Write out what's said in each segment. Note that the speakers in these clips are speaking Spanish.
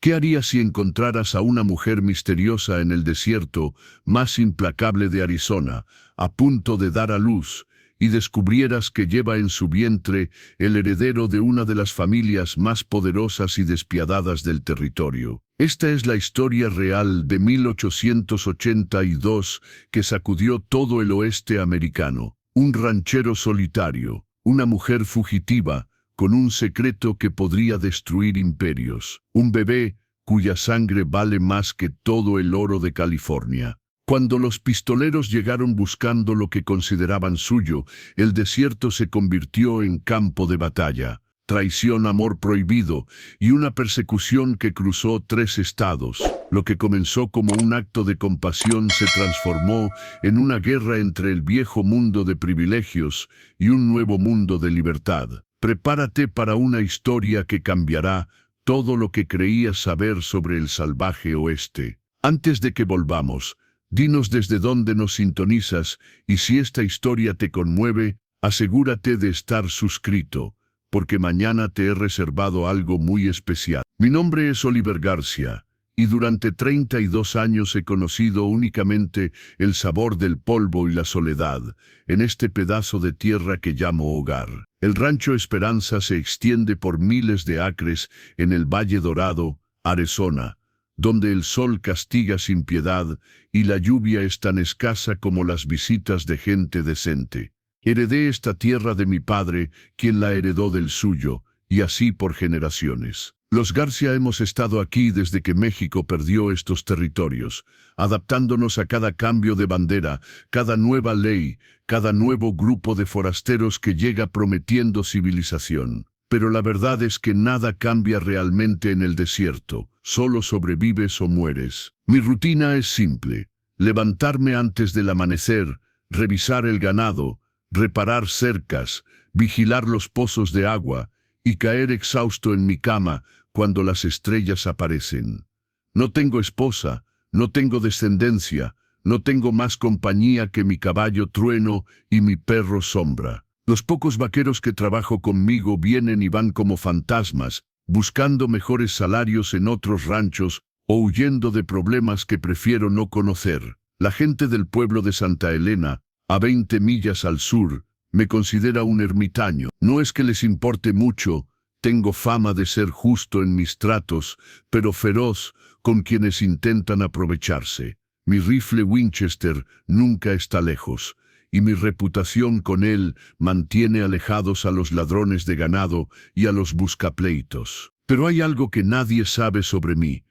¿Qué harías si encontraras a una mujer misteriosa en el desierto más implacable de Arizona, a punto de dar a luz, y descubrieras que lleva en su vientre el heredero de una de las familias más poderosas y despiadadas del territorio? Esta es la historia real de 1882 que sacudió todo el oeste americano. Un ranchero solitario, una mujer fugitiva, con un secreto que podría destruir imperios. Un bebé cuya sangre vale más que todo el oro de California. Cuando los pistoleros llegaron buscando lo que consideraban suyo, el desierto se convirtió en campo de batalla. Traición, amor prohibido y una persecución que cruzó 3 estados. Lo que comenzó como un acto de compasión se transformó en una guerra entre el viejo mundo de privilegios y un nuevo mundo de libertad. Prepárate para una historia que cambiará todo lo que creías saber sobre el salvaje oeste. Antes de que volvamos, dinos desde dónde nos sintonizas y si esta historia te conmueve, asegúrate de estar suscrito, porque mañana te he reservado algo muy especial. Mi nombre es Oliver García, y durante 32 años he conocido únicamente el sabor del polvo y la soledad en este pedazo de tierra que llamo hogar. El rancho Esperanza se extiende por miles de acres en el Valle Dorado, Arizona, donde el sol castiga sin piedad y la lluvia es tan escasa como las visitas de gente decente. Heredé esta tierra de mi padre, quien la heredó del suyo, y así por generaciones. Los García hemos estado aquí desde que México perdió estos territorios, adaptándonos a cada cambio de bandera, cada nueva ley, cada nuevo grupo de forasteros que llega prometiendo civilización. Pero la verdad es que nada cambia realmente en el desierto, solo sobrevives o mueres. Mi rutina es simple: levantarme antes del amanecer, revisar el ganado, reparar cercas, vigilar los pozos de agua y caer exhausto en mi cama cuando las estrellas aparecen. No tengo esposa, no tengo descendencia, no tengo más compañía que mi caballo Trueno y mi perro Sombra. Los pocos vaqueros que trabajo conmigo vienen y van como fantasmas, buscando mejores salarios en otros ranchos o huyendo de problemas que prefiero no conocer. La gente del pueblo de Santa Elena, a 20 millas al sur, me considera un ermitaño. No es que les importe mucho, tengo fama de ser justo en mis tratos, pero feroz con quienes intentan aprovecharse. Mi rifle Winchester nunca está lejos, y mi reputación con él mantiene alejados a los ladrones de ganado y a los buscapleitos. Pero hay algo que nadie sabe sobre mí,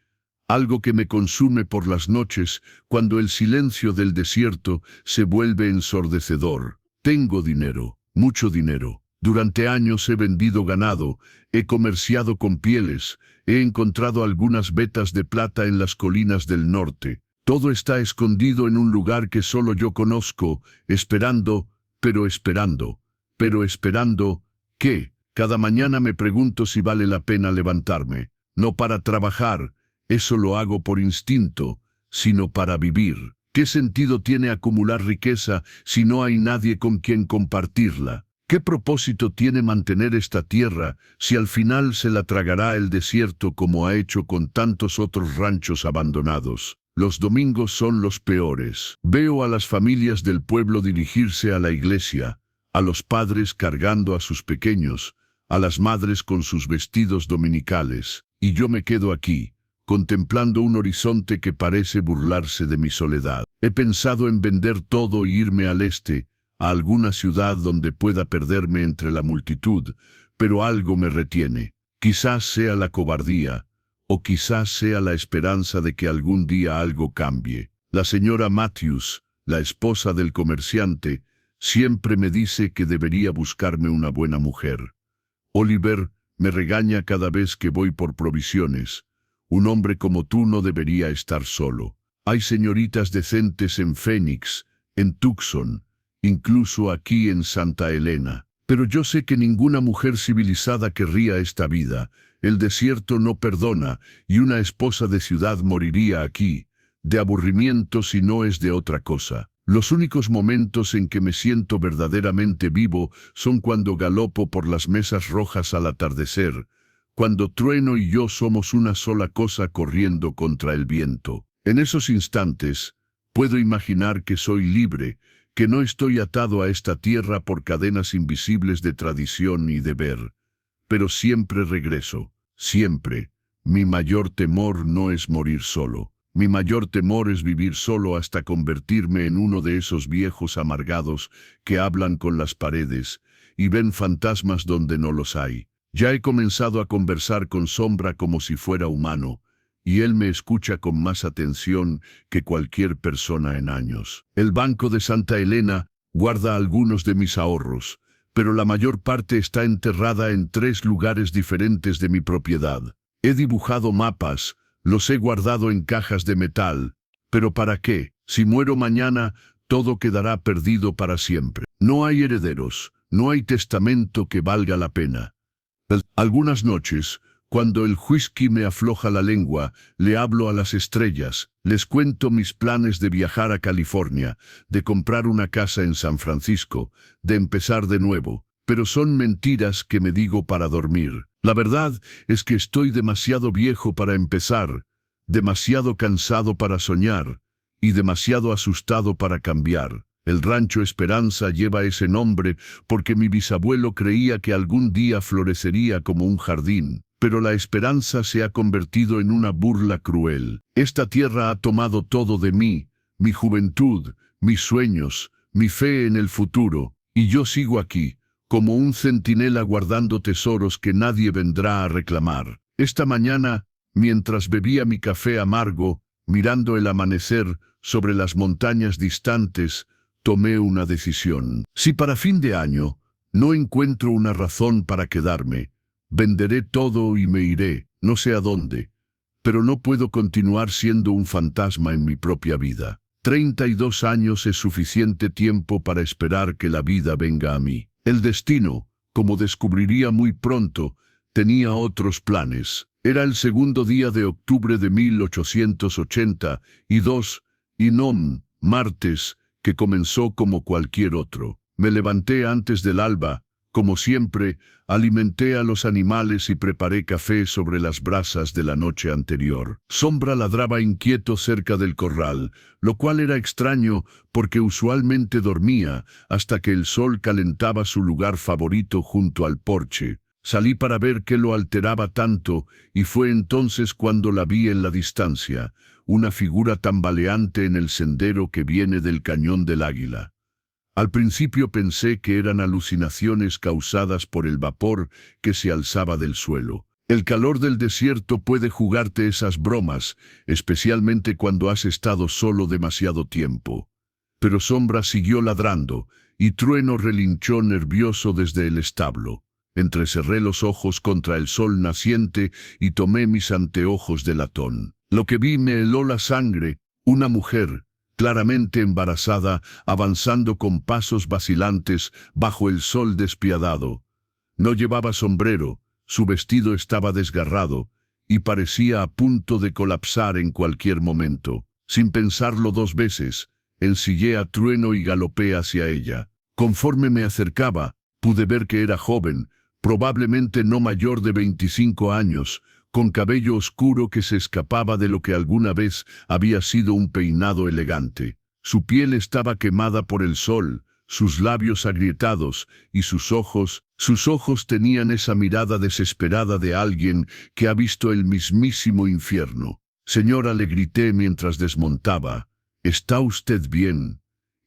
algo que me consume por las noches cuando el silencio del desierto se vuelve ensordecedor. Tengo dinero, mucho dinero. Durante años he vendido ganado, he comerciado con pieles, he encontrado algunas vetas de plata en las colinas del norte. Todo está escondido en un lugar que solo yo conozco, esperando, ¿qué? Cada mañana me pregunto si vale la pena levantarme, no para trabajar, eso lo hago por instinto, sino para vivir. ¿Qué sentido tiene acumular riqueza si no hay nadie con quien compartirla? ¿Qué propósito tiene mantener esta tierra si al final se la tragará el desierto como ha hecho con tantos otros ranchos abandonados? Los domingos son los peores. Veo a las familias del pueblo dirigirse a la iglesia, a los padres cargando a sus pequeños, a las madres con sus vestidos dominicales, y yo me quedo aquí, contemplando un horizonte que parece burlarse de mi soledad. He pensado en vender todo e irme al este, a alguna ciudad donde pueda perderme entre la multitud, pero algo me retiene. Quizás sea la cobardía, o quizás sea la esperanza de que algún día algo cambie. La señora Matthews, la esposa del comerciante, siempre me dice que debería buscarme una buena mujer. Oliver me regaña cada vez que voy por provisiones. Un hombre como tú no debería estar solo. Hay señoritas decentes en Phoenix, en Tucson, incluso aquí en Santa Elena. Pero yo sé que ninguna mujer civilizada querría esta vida. El desierto no perdona, y una esposa de ciudad moriría aquí, de aburrimiento si no es de otra cosa. Los únicos momentos en que me siento verdaderamente vivo son cuando galopo por las mesas rojas al atardecer, cuando Trueno y yo somos una sola cosa corriendo contra el viento. En esos instantes, puedo imaginar que soy libre, que no estoy atado a esta tierra por cadenas invisibles de tradición y deber. Pero siempre regreso, siempre. Mi mayor temor no es morir solo. Mi mayor temor es vivir solo hasta convertirme en uno de esos viejos amargados que hablan con las paredes y ven fantasmas donde no los hay. Ya he comenzado a conversar con Sombra como si fuera humano, y él me escucha con más atención que cualquier persona en años. El Banco de Santa Elena guarda algunos de mis ahorros, pero la mayor parte está enterrada en 3 lugares diferentes de mi propiedad. He dibujado mapas, los he guardado en cajas de metal. ¿Pero para qué? Si muero mañana, todo quedará perdido para siempre. No hay herederos, no hay testamento que valga la pena. Algunas noches, cuando el whisky me afloja la lengua, le hablo a las estrellas, les cuento mis planes de viajar a California, de comprar una casa en San Francisco, de empezar de nuevo, pero son mentiras que me digo para dormir. La verdad es que estoy demasiado viejo para empezar, demasiado cansado para soñar, y demasiado asustado para cambiar. El Rancho Esperanza lleva ese nombre porque mi bisabuelo creía que algún día florecería como un jardín. Pero la esperanza se ha convertido en una burla cruel. Esta tierra ha tomado todo de mí, mi juventud, mis sueños, mi fe en el futuro, y yo sigo aquí, como un centinela guardando tesoros que nadie vendrá a reclamar. Esta mañana, mientras bebía mi café amargo, mirando el amanecer sobre las montañas distantes, tomé una decisión. Si para fin de año no encuentro una razón para quedarme, venderé todo y me iré, no sé a dónde, pero no puedo continuar siendo un fantasma en mi propia vida. 32 años es suficiente tiempo para esperar que la vida venga a mí. El destino, como descubriría muy pronto, tenía otros planes. Era el segundo día de octubre de 1882, y no, martes, que comenzó como cualquier otro. Me levanté antes del alba. Como siempre, alimenté a los animales y preparé café sobre las brasas de la noche anterior. Sombra ladraba inquieto cerca del corral, lo cual era extraño porque usualmente dormía hasta que el sol calentaba su lugar favorito junto al porche. Salí para ver qué lo alteraba tanto y fue entonces cuando la vi en la distancia, una figura tambaleante en el sendero que viene del Cañón del Águila. Al principio pensé que eran alucinaciones causadas por el vapor que se alzaba del suelo. El calor del desierto puede jugarte esas bromas, especialmente cuando has estado solo demasiado tiempo. Pero Sombra siguió ladrando, y Trueno relinchó nervioso desde el establo. Entrecerré los ojos contra el sol naciente y tomé mis anteojos de latón. Lo que vi me heló la sangre, una mujer, claramente embarazada, avanzando con pasos vacilantes bajo el sol despiadado. No llevaba sombrero, su vestido estaba desgarrado, y parecía a punto de colapsar en cualquier momento. Sin pensarlo 2 veces, ensillé a Trueno y galopé hacia ella. Conforme me acercaba, pude ver que era joven, probablemente no mayor de 25 años, con cabello oscuro que se escapaba de lo que alguna vez había sido un peinado elegante. Su piel estaba quemada por el sol, sus labios agrietados, y sus ojos tenían esa mirada desesperada de alguien que ha visto el mismísimo infierno. «Señora», le grité mientras desmontaba, «¿está usted bien?»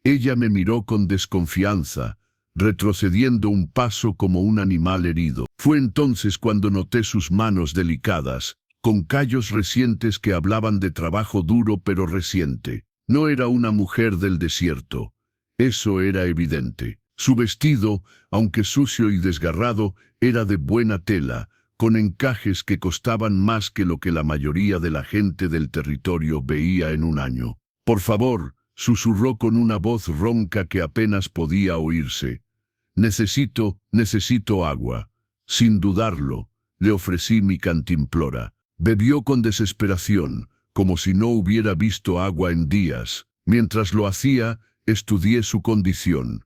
Ella me miró con desconfianza, retrocediendo un paso como un animal herido. Fue entonces cuando noté sus manos delicadas, con callos recientes que hablaban de trabajo duro pero reciente. No era una mujer del desierto. Eso era evidente. Su vestido, aunque sucio y desgarrado, era de buena tela, con encajes que costaban más que lo que la mayoría de la gente del territorio veía en un año. «Por favor», susurró con una voz ronca que apenas podía oírse. Necesito agua». Sin dudarlo, le ofrecí mi cantimplora. Bebió con desesperación, como si no hubiera visto agua en días. Mientras lo hacía, estudié su condición.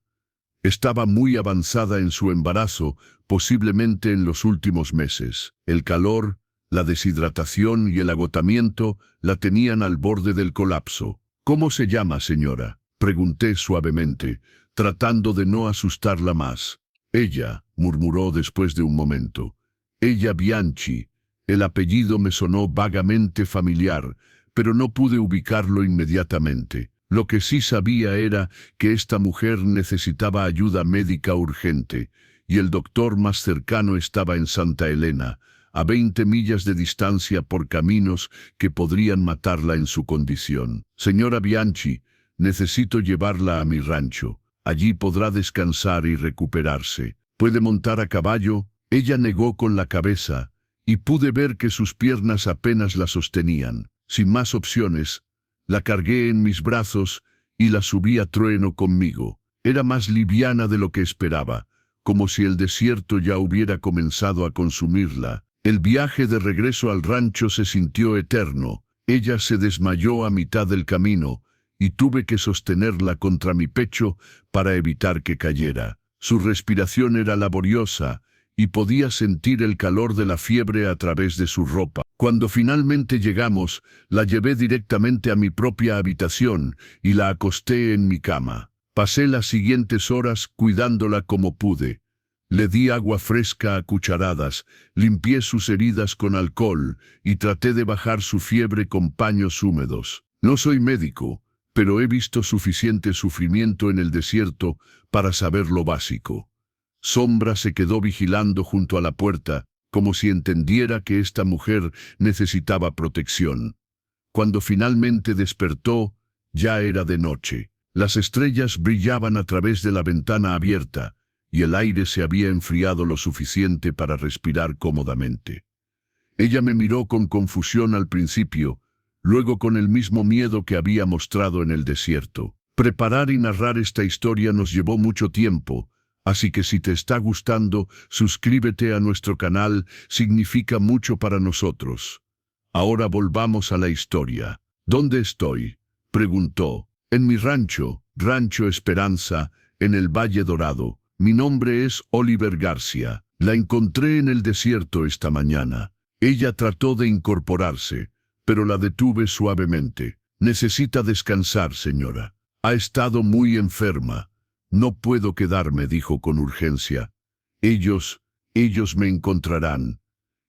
Estaba muy avanzada en su embarazo, posiblemente en los últimos meses. El calor, la deshidratación y el agotamiento la tenían al borde del colapso. ¿Cómo se llama, señora?, pregunté suavemente, tratando de no asustarla más. Ella, murmuró después de un momento. Ella Bianchi. El apellido me sonó vagamente familiar, pero no pude ubicarlo inmediatamente. Lo que sí sabía era que esta mujer necesitaba ayuda médica urgente, y el doctor más cercano estaba en Santa Elena, a 20 millas de distancia por caminos que podrían matarla en su condición. Señora Bianchi, necesito llevarla a mi rancho. Allí podrá descansar y recuperarse. ¿Puede montar a caballo? Ella negó con la cabeza, y pude ver que sus piernas apenas la sostenían. Sin más opciones, la cargué en mis brazos y la subí a trueno conmigo. Era más liviana de lo que esperaba, como si el desierto ya hubiera comenzado a consumirla. El viaje de regreso al rancho se sintió eterno. Ella se desmayó a mitad del camino, y tuve que sostenerla contra mi pecho para evitar que cayera. Su respiración era laboriosa, y podía sentir el calor de la fiebre a través de su ropa. Cuando finalmente llegamos, la llevé directamente a mi propia habitación y la acosté en mi cama. Pasé las siguientes horas cuidándola como pude. Le di agua fresca a cucharadas, limpié sus heridas con alcohol y traté de bajar su fiebre con paños húmedos. No soy médico, pero he visto suficiente sufrimiento en el desierto para saber lo básico. Sombra se quedó vigilando junto a la puerta, como si entendiera que esta mujer necesitaba protección. Cuando finalmente despertó, ya era de noche. Las estrellas brillaban a través de la ventana abierta, y el aire se había enfriado lo suficiente para respirar cómodamente. Ella me miró con confusión al principio, luego con el mismo miedo que había mostrado en el desierto. Preparar y narrar esta historia nos llevó mucho tiempo, así que si te está gustando, suscríbete a nuestro canal, significa mucho para nosotros. Ahora volvamos a la historia. ¿Dónde estoy?, preguntó. En mi rancho, Rancho Esperanza, en el Valle Dorado. Mi nombre es Oliver García. La encontré en el desierto esta mañana. Ella trató de incorporarse, pero la detuve suavemente. Necesita descansar, señora. Ha estado muy enferma. No puedo quedarme, dijo con urgencia. Ellos me encontrarán.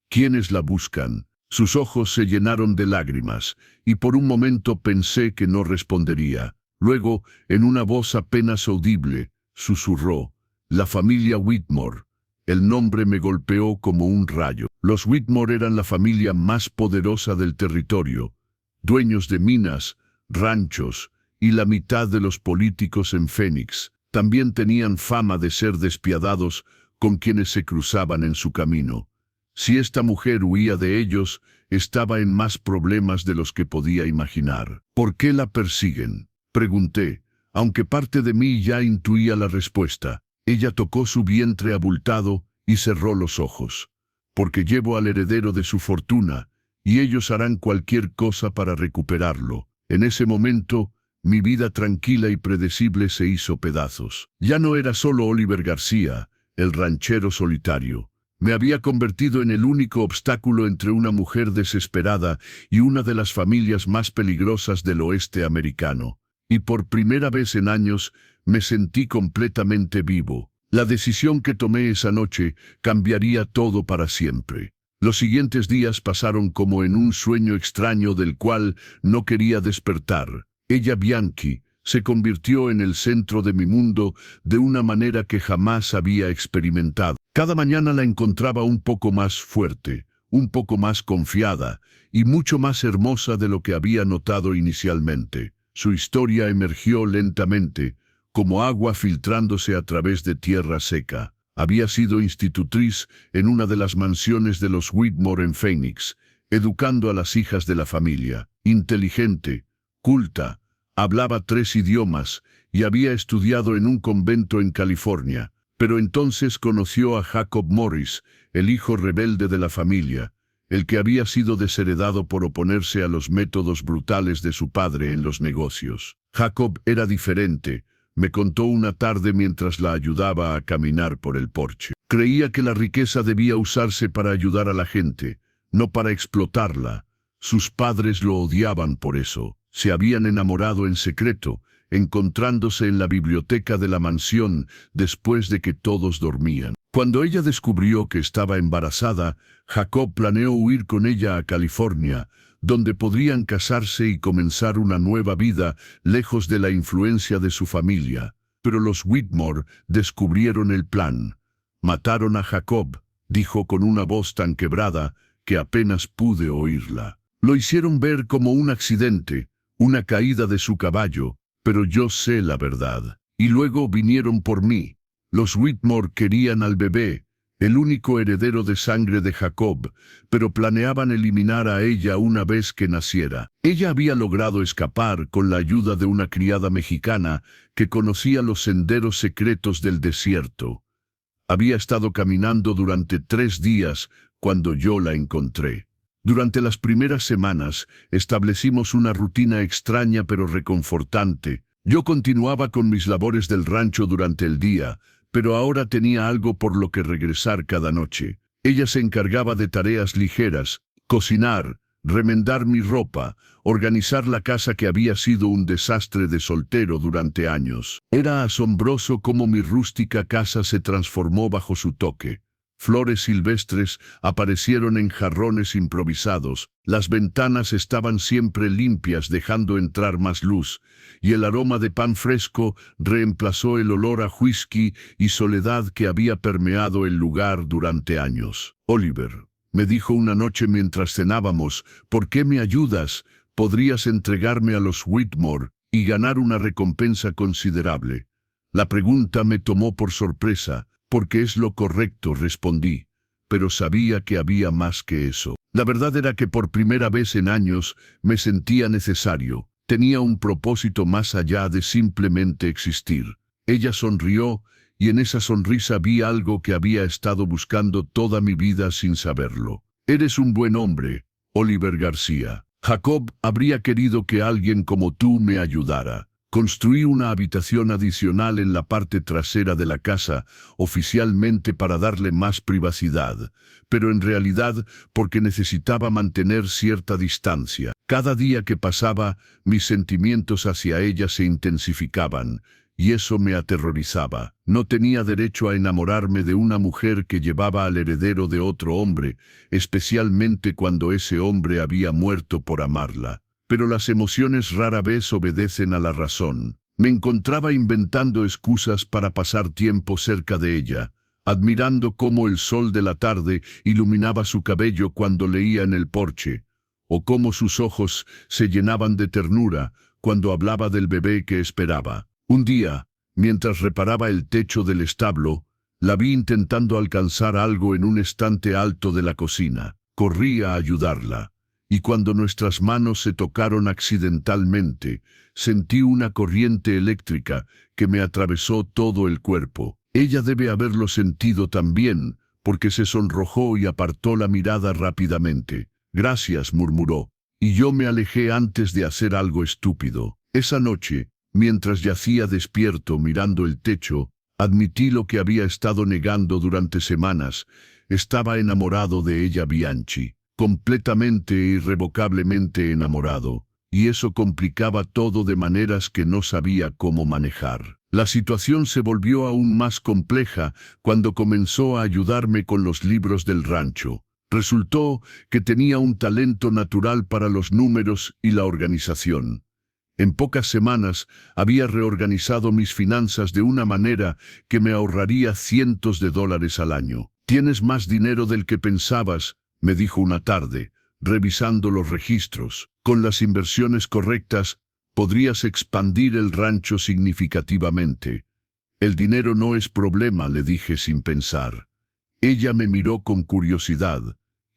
¿Quiénes la buscan? Sus ojos se llenaron de lágrimas, y por un momento pensé que no respondería. Luego, en una voz apenas audible, susurró: la familia Whitmore. El nombre me golpeó como un rayo. Los Whitmore eran la familia más poderosa del territorio, dueños de minas, ranchos y la mitad de los políticos en Phoenix. También tenían fama de ser despiadados con quienes se cruzaban en su camino. Si esta mujer huía de ellos, estaba en más problemas de los que podía imaginar. ¿Por qué la persiguen?, pregunté, aunque parte de mí ya intuía la respuesta. Ella tocó su vientre abultado y cerró los ojos. Porque llevo al heredero de su fortuna, y ellos harán cualquier cosa para recuperarlo. En ese momento, mi vida tranquila y predecible se hizo pedazos. Ya no era solo Oliver García, el ranchero solitario. Me había convertido en el único obstáculo entre una mujer desesperada y una de las familias más peligrosas del oeste americano. Y por primera vez en años, me sentí completamente vivo. La decisión que tomé esa noche cambiaría todo para siempre. Los siguientes días pasaron como en un sueño extraño del cual no quería despertar. Ella, Bianchi, se convirtió en el centro de mi mundo de una manera que jamás había experimentado. Cada mañana la encontraba un poco más fuerte, un poco más confiada y mucho más hermosa de lo que había notado inicialmente. Su historia emergió lentamente, como agua filtrándose a través de tierra seca. Había sido institutriz en una de las mansiones de los Whitmore en Phoenix, educando a las hijas de la familia. Inteligente, culta, hablaba 3 idiomas y había estudiado en un convento en California. Pero entonces conoció a Jacob Morris, el hijo rebelde de la familia, el que había sido desheredado por oponerse a los métodos brutales de su padre en los negocios. Jacob era diferente, me contó una tarde mientras la ayudaba a caminar por el porche. Creía que la riqueza debía usarse para ayudar a la gente, no para explotarla. Sus padres lo odiaban por eso. Se habían enamorado en secreto, encontrándose en la biblioteca de la mansión después de que todos dormían. Cuando ella descubrió que estaba embarazada, Jacob planeó huir con ella a California, donde podrían casarse y comenzar una nueva vida lejos de la influencia de su familia. Pero los Whitmore descubrieron el plan. Mataron a Jacob, dijo con una voz tan quebrada que apenas pude oírla. Lo hicieron ver como un accidente, una caída de su caballo, pero yo sé la verdad. Y luego vinieron por mí. Los Whitmore querían al bebé, el único heredero de sangre de Jacob, pero planeaban eliminar a ella una vez que naciera. Ella había logrado escapar con la ayuda de una criada mexicana que conocía los senderos secretos del desierto. Había estado caminando durante 3 días cuando yo la encontré. Durante las primeras semanas establecimos una rutina extraña pero reconfortante. Yo continuaba con mis labores del rancho durante el día, pero ahora tenía algo por lo que regresar cada noche. Ella se encargaba de tareas ligeras, cocinar, remendar mi ropa, organizar la casa que había sido un desastre de soltero durante años. Era asombroso cómo mi rústica casa se transformó bajo su toque. Flores silvestres aparecieron en jarrones improvisados, las ventanas estaban siempre limpias dejando entrar más luz, y el aroma de pan fresco reemplazó el olor a whisky y soledad que había permeado el lugar durante años. Oliver, me dijo una noche mientras cenábamos, ¿por qué me ayudas? Podrías entregarme a los Whitmore y ganar una recompensa considerable. La pregunta me tomó por sorpresa. Porque es lo correcto, respondí, pero sabía que había más que eso. La verdad era que por primera vez en años me sentía necesario. Tenía un propósito más allá de simplemente existir. Ella sonrió, y en esa sonrisa vi algo que había estado buscando toda mi vida sin saberlo. Eres un buen hombre, Oliver García. Jacob habría querido que alguien como tú me ayudara. Construí una habitación adicional en la parte trasera de la casa, oficialmente para darle más privacidad, pero en realidad porque necesitaba mantener cierta distancia. Cada día que pasaba, mis sentimientos hacia ella se intensificaban, y eso me aterrorizaba. No tenía derecho a enamorarme de una mujer que llevaba al heredero de otro hombre, especialmente cuando ese hombre había muerto por amarla. Pero las emociones rara vez obedecen a la razón. Me encontraba inventando excusas para pasar tiempo cerca de ella, admirando cómo el sol de la tarde iluminaba su cabello cuando leía en el porche, o cómo sus ojos se llenaban de ternura cuando hablaba del bebé que esperaba. Un día, mientras reparaba el techo del establo, la vi intentando alcanzar algo en un estante alto de la cocina. Corrí a ayudarla. Y cuando nuestras manos se tocaron accidentalmente, sentí una corriente eléctrica que me atravesó todo el cuerpo. Ella debe haberlo sentido también, porque se sonrojó y apartó la mirada rápidamente. Gracias, murmuró, y yo me alejé antes de hacer algo estúpido. Esa noche, mientras yacía despierto mirando el techo, admití lo que había estado negando durante semanas. Estaba enamorado de ella, Bianchi. Completamente e irrevocablemente enamorado, y eso complicaba todo de maneras que no sabía cómo manejar. La situación se volvió aún más compleja cuando comenzó a ayudarme con los libros del rancho. Resultó que tenía un talento natural para los números y la organización. En pocas semanas había reorganizado mis finanzas de una manera que me ahorraría cientos de dólares al año. «Tienes más dinero del que pensabas», me dijo una tarde, revisando los registros. Con las inversiones correctas, podrías expandir el rancho significativamente. El dinero no es problema, le dije sin pensar. Ella me miró con curiosidad.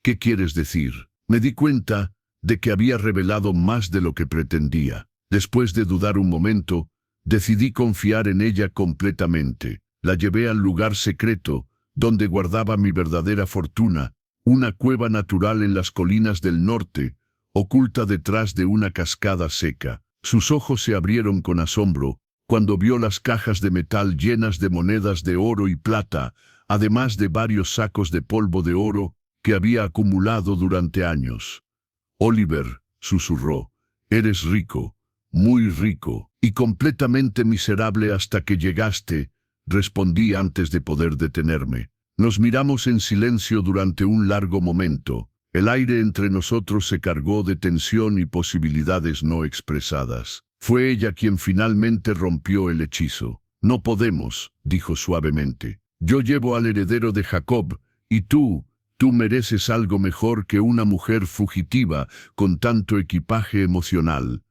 ¿Qué quieres decir? Me di cuenta de que había revelado más de lo que pretendía. Después de dudar un momento, decidí confiar en ella completamente. La llevé al lugar secreto, donde guardaba mi verdadera fortuna, una cueva natural en las colinas del norte, oculta detrás de una cascada seca. Sus ojos se abrieron con asombro cuando vio las cajas de metal llenas de monedas de oro y plata, además de varios sacos de polvo de oro que había acumulado durante años. «Oliver», susurró, «eres rico, muy rico, y completamente miserable hasta que llegaste», respondí antes de poder detenerme. Nos miramos en silencio durante un largo momento. El aire entre nosotros se cargó de tensión y posibilidades no expresadas. Fue ella quien finalmente rompió el hechizo. «No podemos», dijo suavemente. «Yo llevo al heredero de Jacob, y tú mereces algo mejor que una mujer fugitiva con tanto equipaje emocional.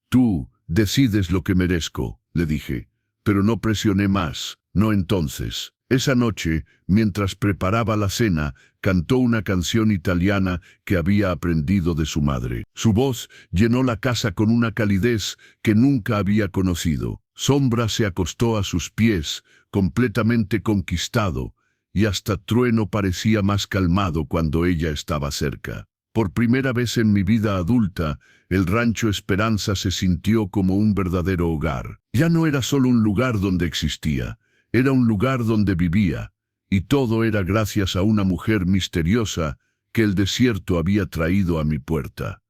Tú decides lo que merezco», le dije, pero no presioné más. No entonces. Esa noche, mientras preparaba la cena, cantó una canción italiana que había aprendido de su madre. Su voz llenó la casa con una calidez que nunca había conocido. Sombra se acostó a sus pies, completamente conquistado, y hasta Trueno parecía más calmado cuando ella estaba cerca. Por primera vez en mi vida adulta, el Rancho Esperanza se sintió como un verdadero hogar. Ya no era solo un lugar donde existía, era un lugar donde vivía, y todo era gracias a una mujer misteriosa que el desierto había traído a mi puerta.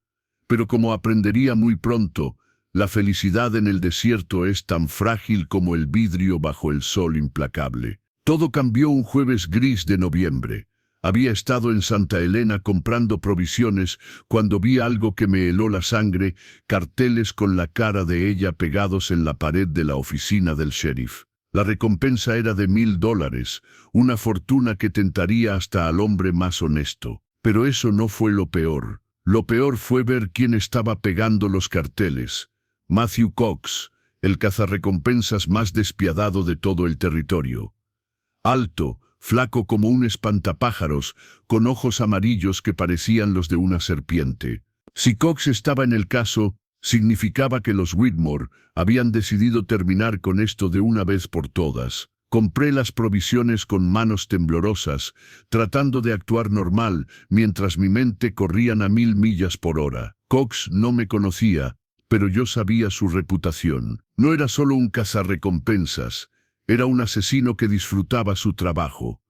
Pero como aprendería muy pronto, la felicidad en el desierto es tan frágil como el vidrio bajo el sol implacable. Todo cambió un jueves gris de noviembre. Había estado en Santa Elena comprando provisiones cuando vi algo que me heló la sangre, carteles con la cara de ella pegados en la pared de la oficina del sheriff. La recompensa era de $1000, una fortuna que tentaría hasta al hombre más honesto. Pero eso no fue lo peor. Lo peor fue ver quién estaba pegando los carteles. Matthew Cox, el cazarrecompensas más despiadado de todo el territorio. Alto, flaco como un espantapájaros, con ojos amarillos que parecían los de una serpiente. Si Cox estaba en el caso, significaba que los Whitmore habían decidido terminar con esto de una vez por todas. Compré las provisiones con manos temblorosas, tratando de actuar normal, mientras mi mente corría a 1000 millas por hora. Cox no me conocía, pero yo sabía su reputación. No era solo un cazarrecompensas, era un asesino que disfrutaba su trabajo.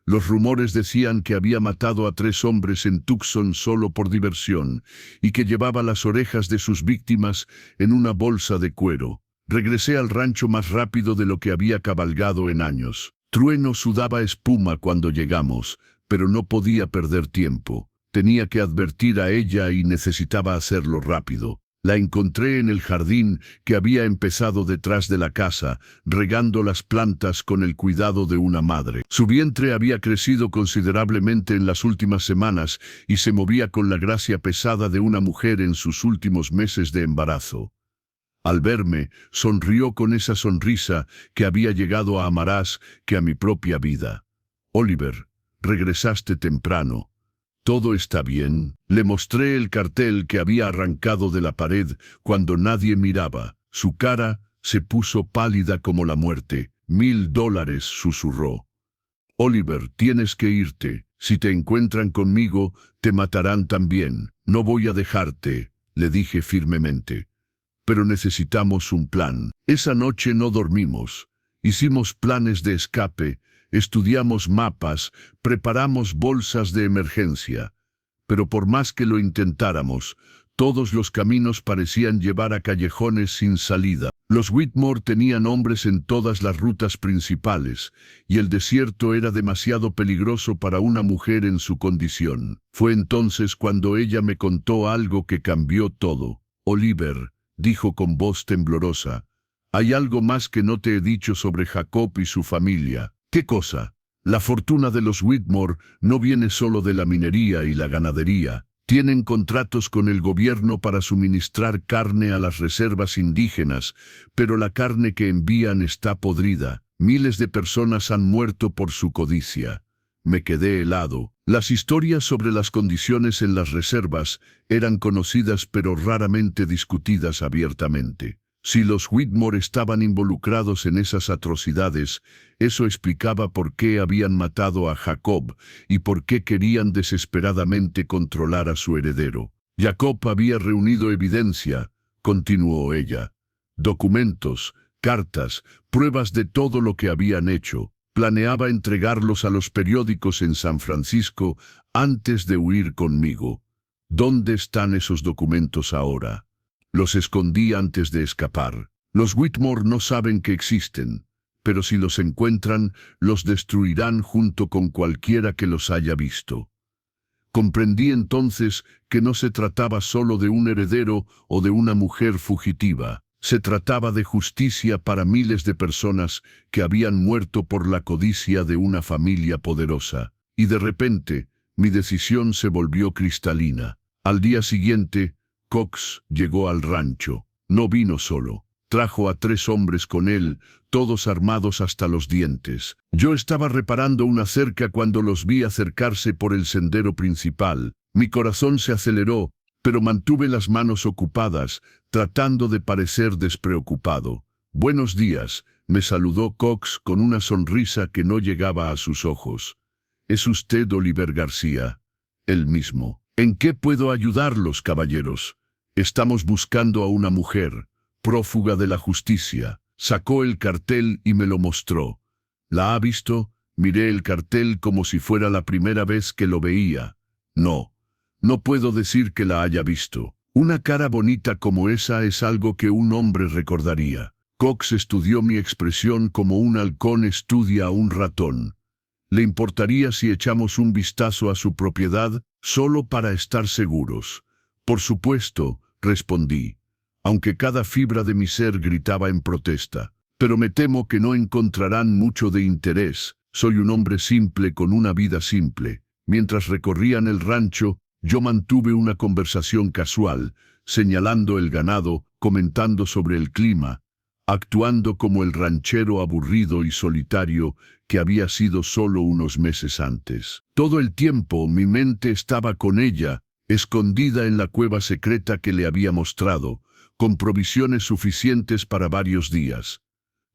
Los rumores decían que había matado a 3 hombres en Tucson solo por diversión y que llevaba las orejas de sus víctimas en una bolsa de cuero. Regresé al rancho más rápido de lo que había cabalgado en años. Trueno sudaba espuma cuando llegamos, pero no podía perder tiempo. Tenía que advertir a ella y necesitaba hacerlo rápido. La encontré en el jardín que había empezado detrás de la casa, regando las plantas con el cuidado de una madre. Su vientre había crecido considerablemente en las últimas semanas y se movía con la gracia pesada de una mujer en sus últimos meses de embarazo. Al verme, sonrió con esa sonrisa que había llegado a amarás que a mi propia vida. «Oliver, regresaste temprano. ¿Todo está bien?». Le mostré el cartel que había arrancado de la pared cuando nadie miraba. Su cara se puso pálida como la muerte. $1000, susurró. «Oliver, tienes que irte. Si te encuentran conmigo, te matarán también. No voy a dejarte», le dije firmemente. «Pero necesitamos un plan». Esa noche no dormimos. Hicimos planes de escape, estudiamos mapas, preparamos bolsas de emergencia. Pero por más que lo intentáramos, todos los caminos parecían llevar a callejones sin salida. Los Whitmore tenían hombres en todas las rutas principales, y el desierto era demasiado peligroso para una mujer en su condición. Fue entonces cuando ella me contó algo que cambió todo. «Oliver», dijo con voz temblorosa, «hay algo más que no te he dicho sobre Jacob y su familia». «¿Qué cosa?». «La fortuna de los Whitmore no viene solo de la minería y la ganadería. Tienen contratos con el gobierno para suministrar carne a las reservas indígenas, pero la carne que envían está podrida. Miles de personas han muerto por su codicia». Me quedé helado. Las historias sobre las condiciones en las reservas eran conocidas pero raramente discutidas abiertamente. Si los Whitmore estaban involucrados en esas atrocidades, eso explicaba por qué habían matado a Jacob y por qué querían desesperadamente controlar a su heredero. «Jacob había reunido evidencia», continuó ella. «Documentos, cartas, pruebas de todo lo que habían hecho. Planeaba entregarlos a los periódicos en San Francisco antes de huir conmigo. ¿Dónde están esos documentos ahora? Los escondí antes de escapar. Los Whitmore no saben que existen, pero si los encuentran, los destruirán junto con cualquiera que los haya visto. Comprendí entonces que no se trataba solo de un heredero o de una mujer fugitiva. Se trataba de justicia para miles de personas que habían muerto por la codicia de una familia poderosa. Y de repente, mi decisión se volvió cristalina. Al día siguiente, Cox llegó al rancho. No vino solo. Trajo a 3 hombres con él, todos armados hasta los dientes. Yo estaba reparando una cerca cuando los vi acercarse por el sendero principal. Mi corazón se aceleró, pero mantuve las manos ocupadas, tratando de parecer despreocupado. «Buenos días», me saludó Cox con una sonrisa que no llegaba a sus ojos. «¿Es usted Oliver García?» «El mismo». «¿En qué puedo ayudarlos, caballeros?» «Estamos buscando a una mujer, prófuga de la justicia». Sacó el cartel y me lo mostró. «¿La ha visto?» Miré el cartel como si fuera la primera vez que lo veía. No puedo decir que la haya visto. Una cara bonita como esa es algo que un hombre recordaría. Cox estudió mi expresión como un halcón estudia a un ratón. ¿Le importaría si echamos un vistazo a su propiedad, solo para estar seguros? Por supuesto, respondí, aunque cada fibra de mi ser gritaba en protesta. Pero me temo que no encontrarán mucho de interés. Soy un hombre simple con una vida simple. Mientras recorrían el rancho, yo mantuve una conversación casual, señalando el ganado, comentando sobre el clima, actuando como el ranchero aburrido y solitario que había sido solo unos meses antes. Todo el tiempo mi mente estaba con ella, escondida en la cueva secreta que le había mostrado, con provisiones suficientes para varios días.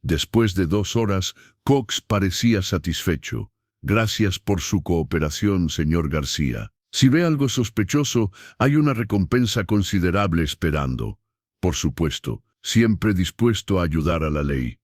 Después de 2 horas, Cox parecía satisfecho. «Gracias por su cooperación, señor García. Si ve algo sospechoso, hay una recompensa considerable esperando. Por supuesto, siempre dispuesto a ayudar a la ley».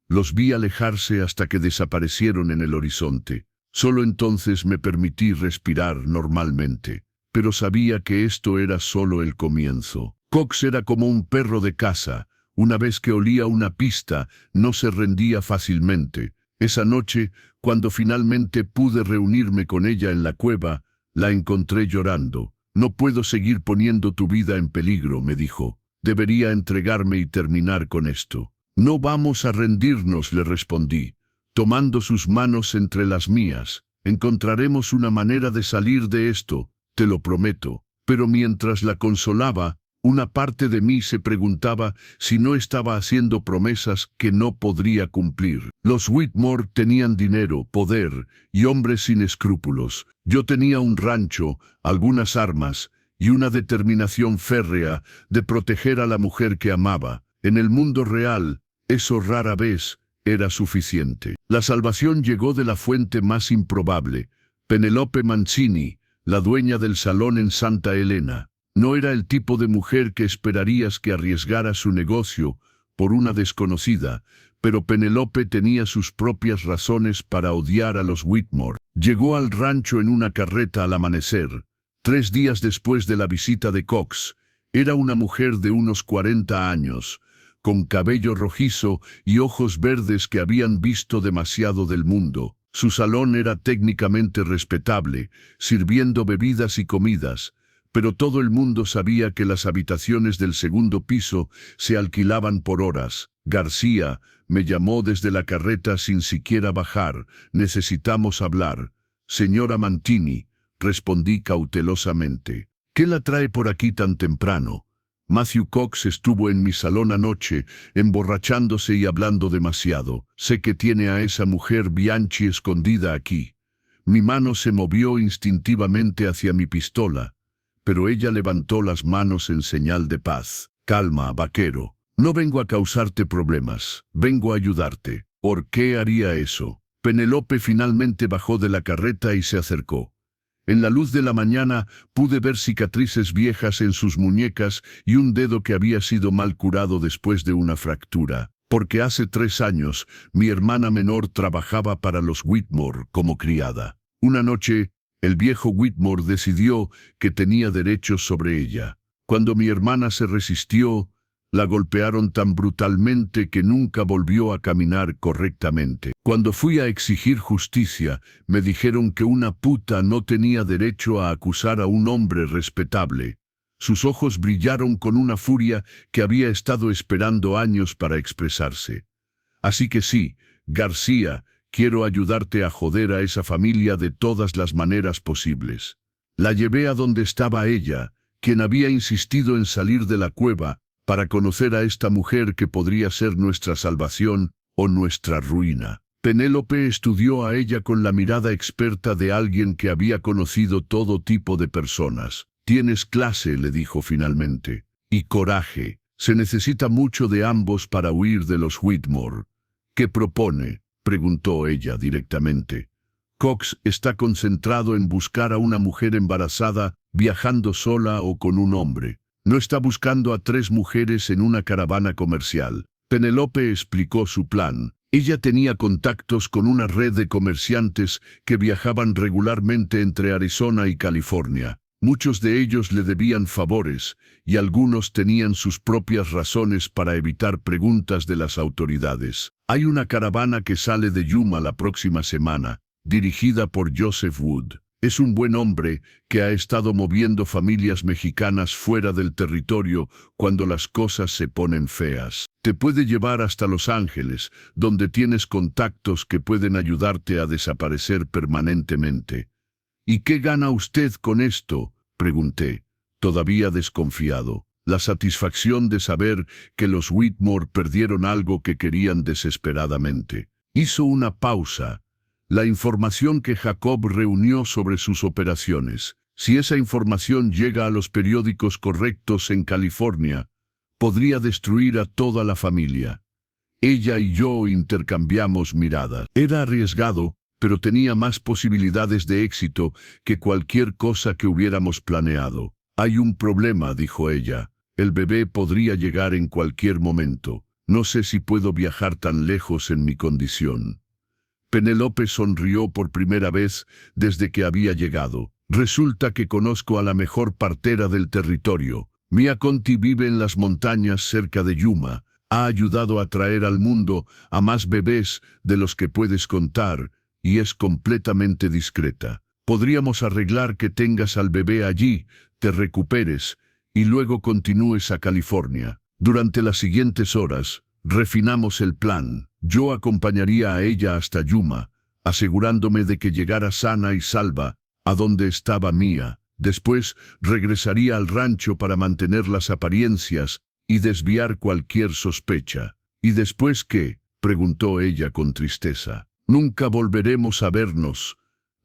Los vi alejarse hasta que desaparecieron en el horizonte. Solo entonces me permití respirar normalmente, pero sabía que esto era solo el comienzo. Cox era como un perro de caza. Una vez que olía una pista, no se rendía fácilmente. Esa noche, cuando finalmente pude reunirme con ella en la cueva, la encontré llorando. «No puedo seguir poniendo tu vida en peligro», me dijo. «Debería entregarme y terminar con esto». «No vamos a rendirnos», le respondí, tomando sus manos entre las mías. «Encontraremos una manera de salir de esto, te lo prometo». Pero mientras la consolaba, una parte de mí se preguntaba si no estaba haciendo promesas que no podría cumplir. Los Whitmore tenían dinero, poder y hombres sin escrúpulos. Yo tenía un rancho, algunas armas y una determinación férrea de proteger a la mujer que amaba. En el mundo real, eso rara vez era suficiente. La salvación llegó de la fuente más improbable, Penelope Mancini, la dueña del salón en Santa Elena. No era el tipo de mujer que esperarías que arriesgara su negocio por una desconocida, pero Penelope tenía sus propias razones para odiar a los Whitmore. Llegó al rancho en una carreta al amanecer, 3 días después de la visita de Cox. Era una mujer de unos 40 años, con cabello rojizo y ojos verdes que habían visto demasiado del mundo. Su salón era técnicamente respetable, sirviendo bebidas y comidas, pero todo el mundo sabía que las habitaciones del segundo piso se alquilaban por horas. «García», me llamó desde la carreta sin siquiera bajar. «Necesitamos hablar». «Señora Mancini», respondí cautelosamente. «¿Qué la trae por aquí tan temprano?» «Matthew Cox estuvo en mi salón anoche, emborrachándose y hablando demasiado. Sé que tiene a esa mujer Bianchi escondida aquí». Mi mano se movió instintivamente hacia mi pistola, pero ella levantó las manos en señal de paz. «Calma, vaquero. No vengo a causarte problemas, vengo a ayudarte». «¿Por qué haría eso?» Penelope finalmente bajó de la carreta y se acercó. En la luz de la mañana pude ver cicatrices viejas en sus muñecas y un dedo que había sido mal curado después de una fractura. porque hace 3 años mi hermana menor trabajaba para los Whitmore como criada. Una noche, el viejo Whitmore decidió que tenía derechos sobre ella. Cuando mi hermana se resistió, la golpearon tan brutalmente que nunca volvió a caminar correctamente. Cuando fui a exigir justicia, me dijeron que una puta no tenía derecho a acusar a un hombre respetable. Sus ojos brillaron con una furia que había estado esperando años para expresarse. Así que sí, García, quiero ayudarte a joder a esa familia de todas las maneras posibles. La llevé a donde estaba ella, quien había insistido en salir de la cueva, para conocer a esta mujer que podría ser nuestra salvación o nuestra ruina. Penélope estudió a ella con la mirada experta de alguien que había conocido todo tipo de personas. Tienes clase, le dijo finalmente, y coraje. Se necesita mucho de ambos para huir de los Whitmore. ¿Qué propone?, preguntó ella directamente. Cox está concentrado en buscar a una mujer embarazada, viajando sola o con un hombre. No está buscando a 3 mujeres en una caravana comercial. Penélope explicó su plan. Ella tenía contactos con una red de comerciantes que viajaban regularmente entre Arizona y California. Muchos de ellos le debían favores, y algunos tenían sus propias razones para evitar preguntas de las autoridades. Hay una caravana que sale de Yuma la próxima semana, dirigida por Joseph Wood. Es un buen hombre que ha estado moviendo familias mexicanas fuera del territorio cuando las cosas se ponen feas. Te puede llevar hasta Los Ángeles, donde tienes contactos que pueden ayudarte a desaparecer permanentemente. ¿Y qué gana usted con esto?, pregunté, todavía desconfiado. La satisfacción de saber que los Whitmore perdieron algo que querían desesperadamente. Hizo una pausa. La información que Jacob reunió sobre sus operaciones. Si esa información llega a los periódicos correctos en California, podría destruir a toda la familia. Ella y yo intercambiamos miradas. Era arriesgado, pero tenía más posibilidades de éxito que cualquier cosa que hubiéramos planeado. Hay un problema, dijo ella. El bebé podría llegar en cualquier momento. No sé si puedo viajar tan lejos en mi condición. Penélope sonrió por primera vez desde que había llegado. Resulta que conozco a la mejor partera del territorio. Mia Conti vive en las montañas cerca de Yuma. Ha ayudado a traer al mundo a más bebés de los que puedes contar, y es completamente discreta. Podríamos arreglar que tengas al bebé allí, te recuperes, y luego continúes a California. Durante las siguientes horas, refinamos el plan. Yo acompañaría a ella hasta Yuma, asegurándome de que llegara sana y salva a donde estaba Mia. Después regresaría al rancho para mantener las apariencias y desviar cualquier sospecha. ¿Y después qué?, preguntó ella con tristeza. Nunca volveremos a vernos.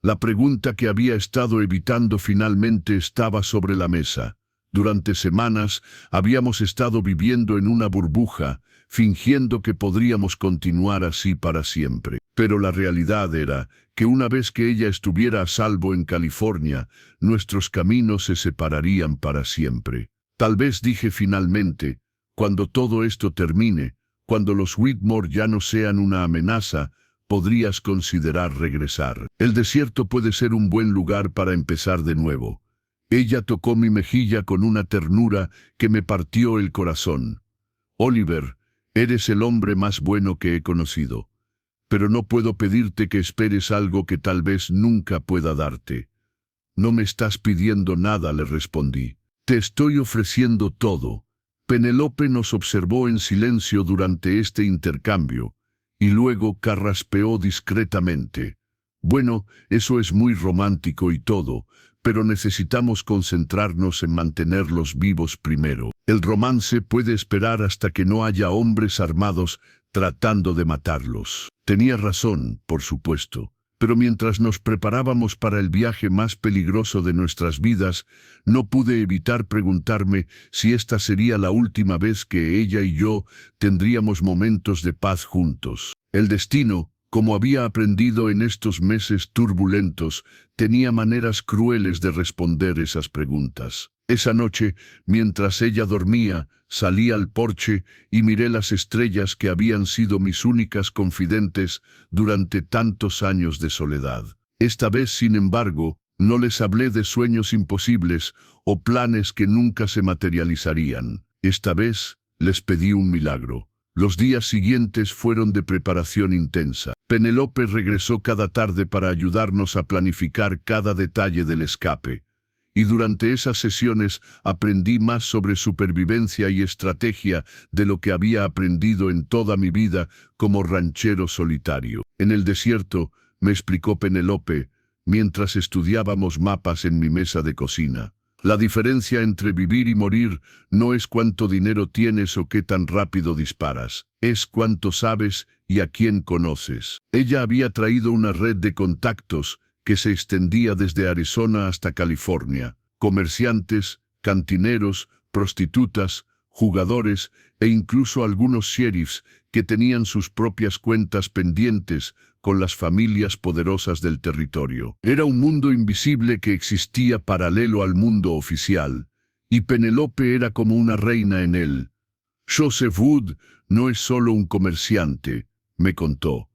La pregunta que había estado evitando finalmente estaba sobre la mesa. Durante semanas habíamos estado viviendo en una burbuja, fingiendo que podríamos continuar así para siempre. Pero la realidad era que una vez que ella estuviera a salvo en California, nuestros caminos se separarían para siempre. Tal vez, dije finalmente, cuando todo esto termine, cuando los Whitmore ya no sean una amenaza, podrías considerar regresar. El desierto puede ser un buen lugar para empezar de nuevo. Ella tocó mi mejilla con una ternura que me partió el corazón. Oliver, eres el hombre más bueno que he conocido. Pero no puedo pedirte que esperes algo que tal vez nunca pueda darte. No me estás pidiendo nada, le respondí. Te estoy ofreciendo todo. Penélope nos observó en silencio durante este intercambio, y luego carraspeó discretamente. Bueno, eso es muy romántico y todo, pero necesitamos concentrarnos en mantenerlos vivos primero. El romance puede esperar hasta que no haya hombres armados tratando de matarlos. Tenía razón, por supuesto, pero mientras nos preparábamos para el viaje más peligroso de nuestras vidas, no pude evitar preguntarme si esta sería la última vez que ella y yo tendríamos momentos de paz juntos. El destino, como había aprendido en estos meses turbulentos, tenía maneras crueles de responder esas preguntas. Esa noche, mientras ella dormía, salí al porche y miré las estrellas que habían sido mis únicas confidentes durante tantos años de soledad. Esta vez, sin embargo, no les hablé de sueños imposibles o planes que nunca se materializarían. Esta vez, les pedí un milagro. Los días siguientes fueron de preparación intensa. Penélope regresó cada tarde para ayudarnos a planificar cada detalle del escape. Y durante esas sesiones aprendí más sobre supervivencia y estrategia de lo que había aprendido en toda mi vida como ranchero solitario. En el desierto, me explicó Penélope, mientras estudiábamos mapas en mi mesa de cocina. La diferencia entre vivir y morir no es cuánto dinero tienes o qué tan rápido disparas, es cuánto sabes y a quién conoces. Ella había traído una red de contactos que se extendía desde Arizona hasta California. Comerciantes, cantineros, prostitutas, jugadores e incluso algunos sheriffs que tenían sus propias cuentas pendientes con las familias poderosas del territorio. Era un mundo invisible que existía paralelo al mundo oficial, y Penélope era como una reina en él. Joseph Wood no es solo un comerciante, me contó.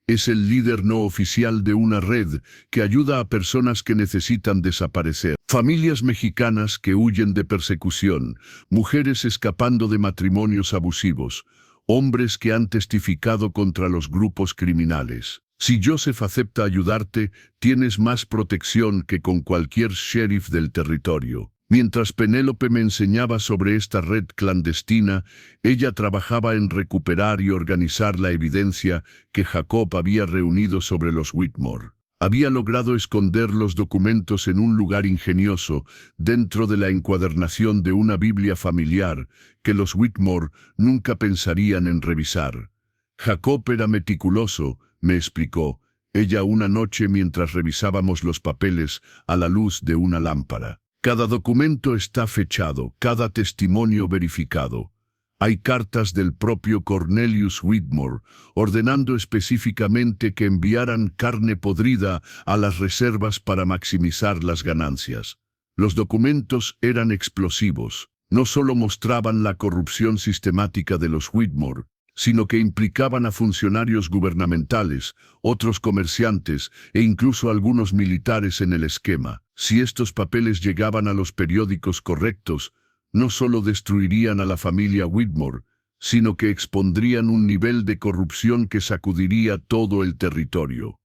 Es el líder no oficial de una red que ayuda a personas que necesitan desaparecer. Familias mexicanas que huyen de persecución, mujeres escapando de matrimonios abusivos, hombres que han testificado contra los grupos criminales. Si Joseph acepta ayudarte, tienes más protección que con cualquier sheriff del territorio. Mientras Penélope me enseñaba sobre esta red clandestina, ella trabajaba en recuperar y organizar la evidencia que Jacob había reunido sobre los Whitmore. Había logrado esconder los documentos en un lugar ingenioso, dentro de la encuadernación de una Biblia familiar, que los Whitmore nunca pensarían en revisar. Jacob era meticuloso, me explicó, ella una noche mientras revisábamos los papeles a la luz de una lámpara. Cada documento está fechado, cada testimonio verificado. Hay cartas del propio Cornelius Whitmore ordenando específicamente que enviaran carne podrida a las reservas para maximizar las ganancias. Los documentos eran explosivos. No solo mostraban la corrupción sistemática de los Whitmore, sino que implicaban a funcionarios gubernamentales, otros comerciantes e incluso algunos militares en el esquema. Si estos papeles llegaban a los periódicos correctos, no solo destruirían a la familia Whitmore, sino que expondrían un nivel de corrupción que sacudiría todo el territorio.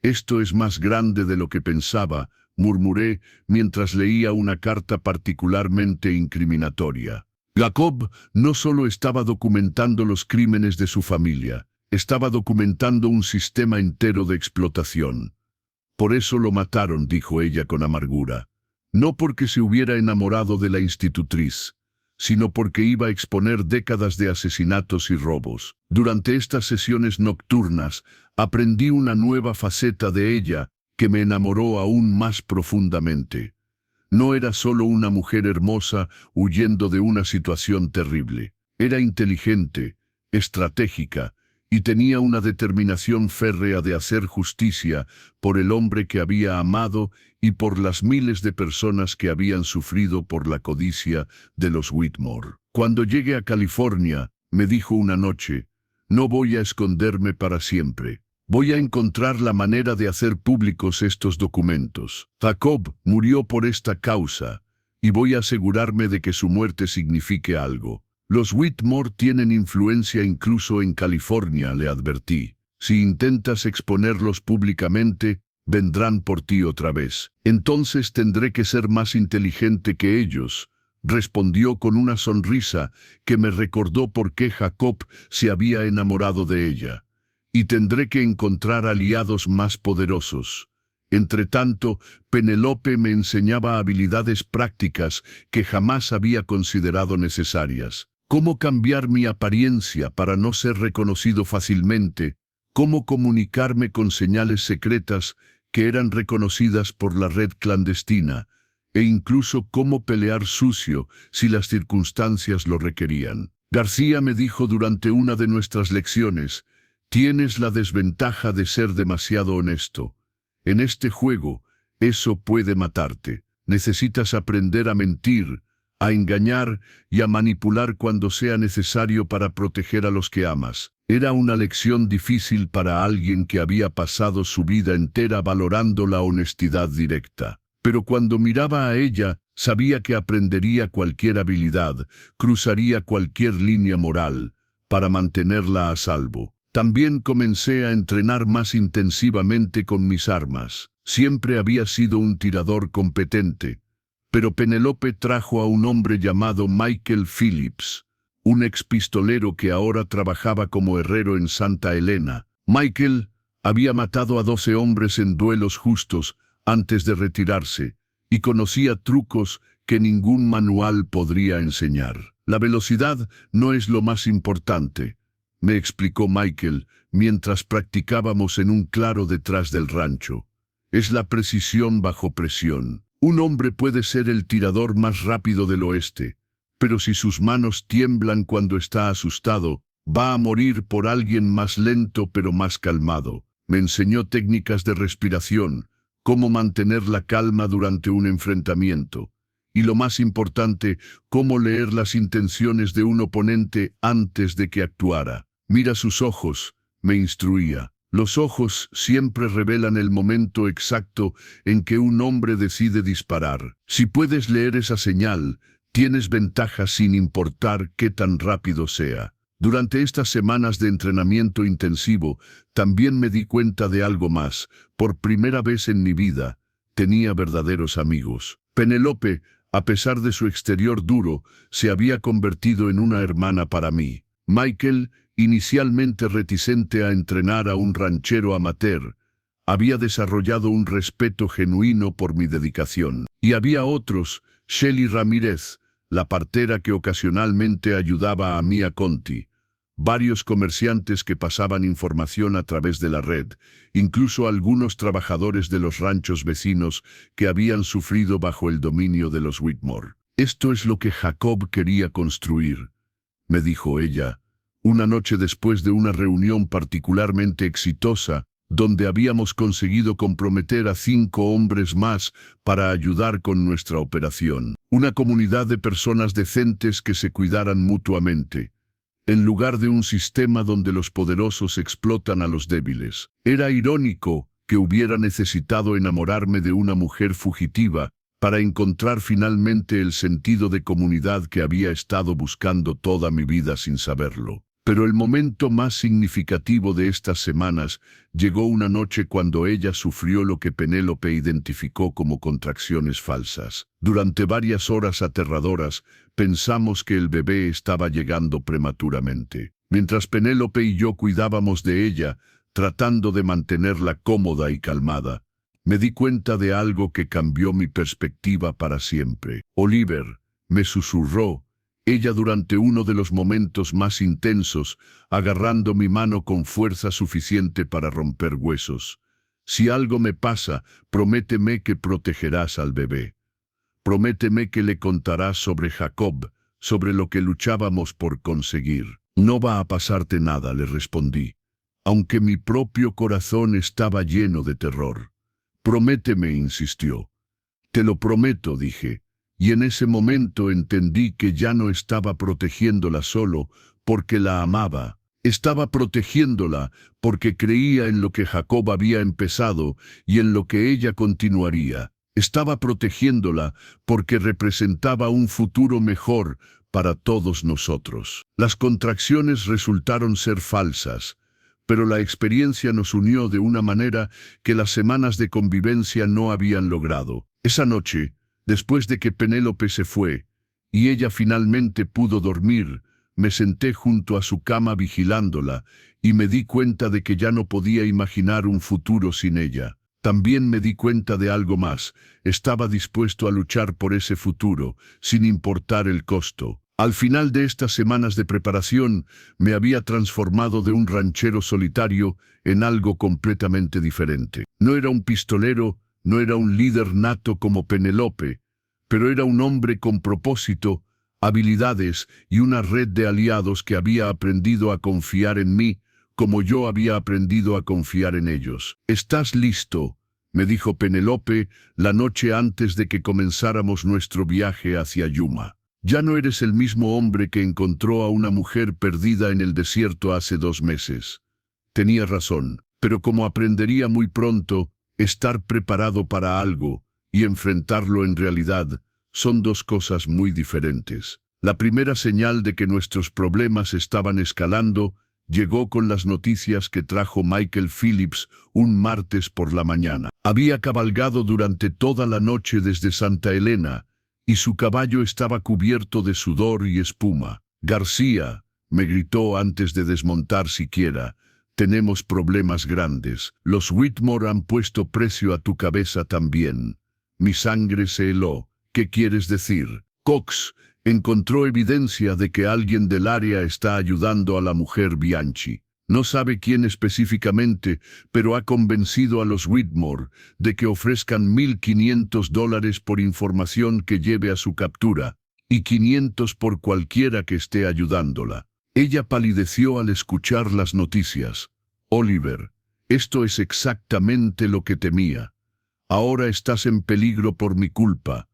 Esto es más grande de lo que pensaba, murmuré mientras leía una carta particularmente incriminatoria. Jacob no solo estaba documentando los crímenes de su familia, estaba documentando un sistema entero de explotación. Por eso lo mataron, dijo ella con amargura. No porque se hubiera enamorado de la institutriz, sino porque iba a exponer décadas de asesinatos y robos. Durante estas sesiones nocturnas, aprendí una nueva faceta de ella que me enamoró aún más profundamente. No era solo una mujer hermosa huyendo de una situación terrible. Era inteligente, estratégica, y tenía una determinación férrea de hacer justicia por el hombre que había amado y por las miles de personas que habían sufrido por la codicia de los Whitmore. Cuando llegue a California, me dijo una noche, no voy a esconderme para siempre. Voy a encontrar la manera de hacer públicos estos documentos. Jacob murió por esta causa, y voy a asegurarme de que su muerte signifique algo. Los Whitmore tienen influencia incluso en California, le advertí. Si intentas exponerlos públicamente, vendrán por ti otra vez. Entonces tendré que ser más inteligente que ellos, respondió con una sonrisa que me recordó por qué Jacob se había enamorado de ella. Y tendré que encontrar aliados más poderosos. Entretanto, Penélope me enseñaba habilidades prácticas que jamás había considerado necesarias. Cómo cambiar mi apariencia para no ser reconocido fácilmente, cómo comunicarme con señales secretas que eran reconocidas por la red clandestina, e incluso cómo pelear sucio si las circunstancias lo requerían. García me dijo durante una de nuestras lecciones, tienes la desventaja de ser demasiado honesto. En este juego, eso puede matarte. Necesitas aprender a mentir, a engañar y a manipular cuando sea necesario para proteger a los que amas. Era una lección difícil para alguien que había pasado su vida entera valorando la honestidad directa. Pero cuando miraba a ella, sabía que aprendería cualquier habilidad, cruzaría cualquier línea moral, para mantenerla a salvo. También comencé a entrenar más intensivamente con mis armas. Siempre había sido un tirador competente, pero Penélope trajo a un hombre llamado Michael Phillips, un expistolero que ahora trabajaba como herrero en Santa Elena. Michael había matado a 12 hombres en duelos justos antes de retirarse, y conocía trucos que ningún manual podría enseñar. La velocidad no es lo más importante, me explicó Michael mientras practicábamos en un claro detrás del rancho. Es la precisión bajo presión. Un hombre puede ser el tirador más rápido del oeste, pero si sus manos tiemblan cuando está asustado, va a morir por alguien más lento pero más calmado. Me enseñó técnicas de respiración, cómo mantener la calma durante un enfrentamiento, y lo más importante, cómo leer las intenciones de un oponente antes de que actuara. Mira sus ojos, me instruía. Los ojos siempre revelan el momento exacto en que un hombre decide disparar. Si puedes leer esa señal, tienes ventaja sin importar qué tan rápido sea. Durante estas semanas de entrenamiento intensivo, también me di cuenta de algo más. Por primera vez en mi vida, tenía verdaderos amigos. Penélope, a pesar de su exterior duro, se había convertido en una hermana para mí. Michael, inicialmente reticente a entrenar a un ranchero amateur, había desarrollado un respeto genuino por mi dedicación. Y había otros, Shelly Ramírez, la partera que ocasionalmente ayudaba a Mia Conti, varios comerciantes que pasaban información a través de la red, incluso algunos trabajadores de los ranchos vecinos que habían sufrido bajo el dominio de los Whitmore. Esto es lo que Jacob quería construir, me dijo ella, una noche después de una reunión particularmente exitosa, donde habíamos conseguido comprometer a 5 hombres más para ayudar con nuestra operación. Una comunidad de personas decentes que se cuidaran mutuamente, en lugar de un sistema donde los poderosos explotan a los débiles. Era irónico que hubiera necesitado enamorarme de una mujer fugitiva para encontrar finalmente el sentido de comunidad que había estado buscando toda mi vida sin saberlo. Pero el momento más significativo de estas semanas llegó una noche cuando ella sufrió lo que Penélope identificó como contracciones falsas. Durante varias horas aterradoras, pensamos que el bebé estaba llegando prematuramente. Mientras Penélope y yo cuidábamos de ella, tratando de mantenerla cómoda y calmada, me di cuenta de algo que cambió mi perspectiva para siempre. Oliver, me susurró, ella durante uno de los momentos más intensos, agarrando mi mano con fuerza suficiente para romper huesos. Si algo me pasa, prométeme que protegerás al bebé. Prométeme que le contarás sobre Jacob, sobre lo que luchábamos por conseguir. No va a pasarte nada, le respondí, aunque mi propio corazón estaba lleno de terror. Prométeme, insistió. Te lo prometo, dije. Y en ese momento entendí que ya no estaba protegiéndola solo porque la amaba. Estaba protegiéndola porque creía en lo que Jacob había empezado y en lo que ella continuaría. Estaba protegiéndola porque representaba un futuro mejor para todos nosotros. Las contracciones resultaron ser falsas, pero la experiencia nos unió de una manera que las semanas de convivencia no habían logrado. Esa noche, después de que Penélope se fue, y ella finalmente pudo dormir, me senté junto a su cama vigilándola, y me di cuenta de que ya no podía imaginar un futuro sin ella. También me di cuenta de algo más, estaba dispuesto a luchar por ese futuro, sin importar el costo. Al final de estas semanas de preparación, me había transformado de un ranchero solitario en algo completamente diferente. No era un pistolero, no era un líder nato como Penélope, pero era un hombre con propósito, habilidades y una red de aliados que había aprendido a confiar en mí, como yo había aprendido a confiar en ellos. ¿Estás listo?, me dijo Penelope la noche antes de que comenzáramos nuestro viaje hacia Yuma. Ya no eres el mismo hombre que encontró a una mujer perdida en el desierto hace 2 meses. Tenía razón, pero como aprendería muy pronto, estar preparado para algo y enfrentarlo en realidad son 2 cosas muy diferentes. La primera señal de que nuestros problemas estaban escalando llegó con las noticias que trajo Michael Phillips un martes por la mañana. Había cabalgado durante toda la noche desde Santa Elena y su caballo estaba cubierto de sudor y espuma. «García», me gritó antes de desmontar siquiera, «tenemos problemas grandes. Los Whitmore han puesto precio a tu cabeza también». Mi sangre se heló. «¿Qué quieres decir?» «Cox encontró evidencia de que alguien del área está ayudando a la mujer Bianchi. No sabe quién específicamente, pero ha convencido a los Whitmore de que ofrezcan $1,500 por información que lleve a su captura, y 500 por cualquiera que esté ayudándola». Ella palideció al escuchar las noticias. «Oliver, esto es exactamente lo que temía. Ahora estás en peligro por mi culpa».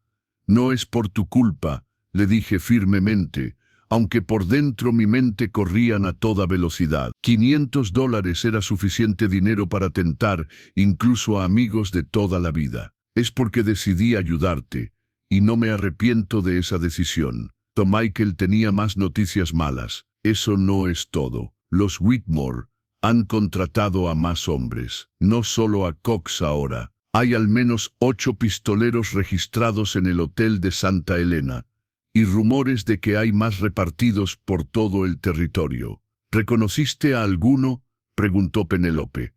«No es por tu culpa», le dije firmemente, aunque por dentro mi mente corrían a toda velocidad. $500 era suficiente dinero para tentar incluso a amigos de toda la vida. «Es porque decidí ayudarte, y no me arrepiento de esa decisión». Michael tenía más noticias malas. «Eso no es todo. Los Whitmore han contratado a más hombres. No solo a Cox ahora. Hay al menos 8 pistoleros registrados en el hotel de Santa Elena, y rumores de que hay más repartidos por todo el territorio». «¿Reconociste a alguno?», preguntó Penelope,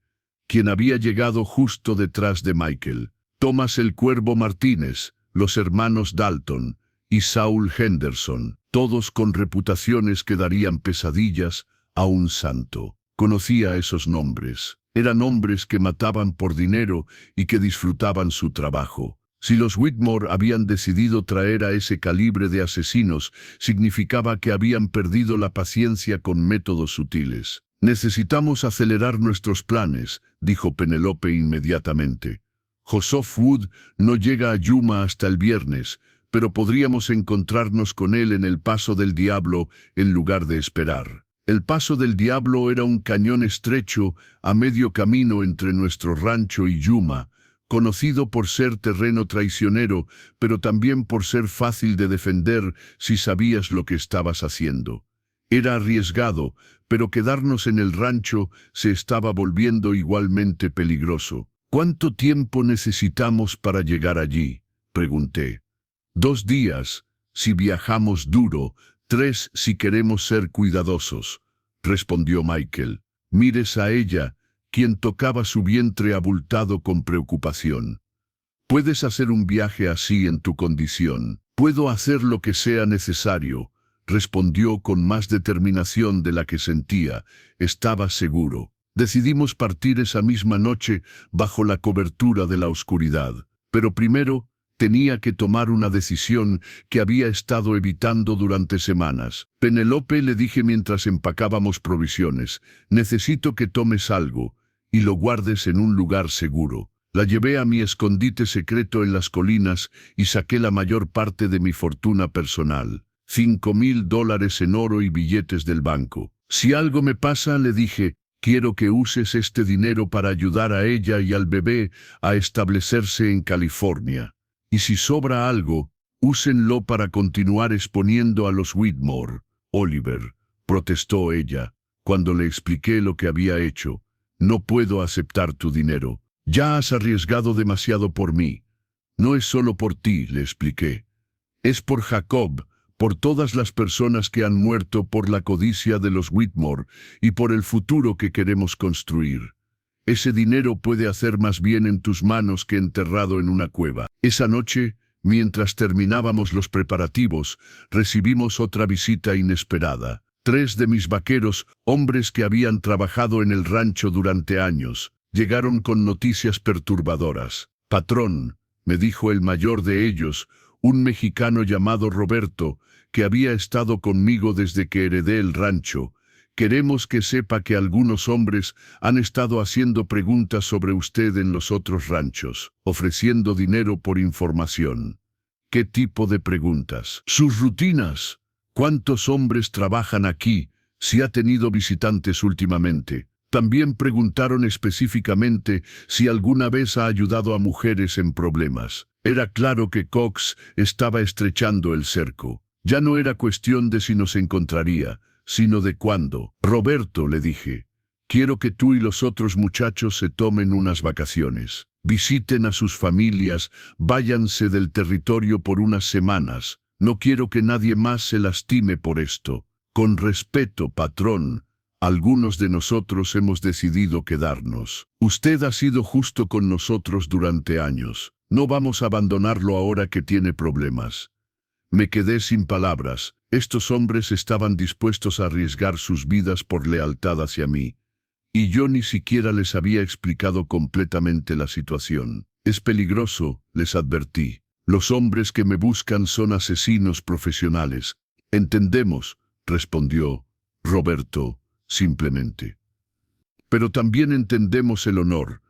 quien había llegado justo detrás de Michael. «Thomas el Cuervo Martínez, los hermanos Dalton y Saul Henderson, todos con reputaciones que darían pesadillas a un santo». Conocía esos nombres. Eran hombres que mataban por dinero y que disfrutaban su trabajo. Si los Whitmore habían decidido traer a ese calibre de asesinos, significaba que habían perdido la paciencia con métodos sutiles. «Necesitamos acelerar nuestros planes», dijo Penelope inmediatamente. «Joseph Wood no llega a Yuma hasta el viernes, pero podríamos encontrarnos con él en el Paso del Diablo en lugar de esperar». El Paso del Diablo era un cañón estrecho a medio camino entre nuestro rancho y Yuma, conocido por ser terreno traicionero, pero también por ser fácil de defender si sabías lo que estabas haciendo. Era arriesgado, pero quedarnos en el rancho se estaba volviendo igualmente peligroso. «¿Cuánto tiempo necesitamos para llegar allí?», pregunté. «2 días, si viajamos duro, 3 si queremos ser cuidadosos», respondió Michael. «Mires a ella», quien tocaba su vientre abultado con preocupación. «Puedes hacer un viaje así en tu condición». «Puedo hacer lo que sea necesario», respondió con más determinación de la que sentía. Estaba seguro. Decidimos partir esa misma noche bajo la cobertura de la oscuridad. Pero primero tenía que tomar una decisión que había estado evitando durante semanas. «Penelope», le dije mientras empacábamos provisiones, «necesito que tomes algo y lo guardes en un lugar seguro». La llevé a mi escondite secreto en las colinas y saqué la mayor parte de mi fortuna personal, $5,000 en oro y billetes del banco. «Si algo me pasa», le dije, «quiero que uses este dinero para ayudar a ella y al bebé a establecerse en California. Y si sobra algo, úsenlo para continuar exponiendo a los Whitmore». «Oliver», protestó ella, cuando le expliqué lo que había hecho, «no puedo aceptar tu dinero. Ya has arriesgado demasiado por mí». «No es solo por ti», le expliqué. «Es por Jacob, por todas las personas que han muerto por la codicia de los Whitmore y por el futuro que queremos construir. Ese dinero puede hacer más bien en tus manos que enterrado en una cueva». Esa noche, mientras terminábamos los preparativos, recibimos otra visita inesperada. 3 de mis vaqueros, hombres que habían trabajado en el rancho durante años, llegaron con noticias perturbadoras. «Patrón», me dijo el mayor de ellos, un mexicano llamado Roberto, que había estado conmigo desde que heredé el rancho, Queremos que sepa que algunos hombres han estado haciendo preguntas sobre usted en los otros ranchos, ofreciendo dinero por información. ¿Qué tipo de preguntas? Sus rutinas. ¿Cuántos hombres trabajan aquí? Si ha tenido visitantes últimamente. También preguntaron específicamente si alguna vez ha ayudado a mujeres en problemas. Era claro que Cox estaba estrechando el cerco. Ya no era cuestión de si nos encontraría, sino de cuándo. Roberto, le dije, quiero que tú y los otros muchachos se tomen unas vacaciones. Visiten a sus familias, váyanse del territorio por unas semanas. No quiero que nadie más se lastime por esto. Con respeto, patrón, algunos de nosotros hemos decidido quedarnos. Usted ha sido justo con nosotros durante años. No vamos a abandonarlo ahora que tiene problemas. Me quedé sin palabras. Estos hombres estaban dispuestos a arriesgar sus vidas por lealtad hacia mí. Y yo ni siquiera les había explicado completamente la situación. Es peligroso, les advertí. Los hombres que me buscan son asesinos profesionales. Entendemos, respondió Roberto, simplemente. Pero también entendemos el honor.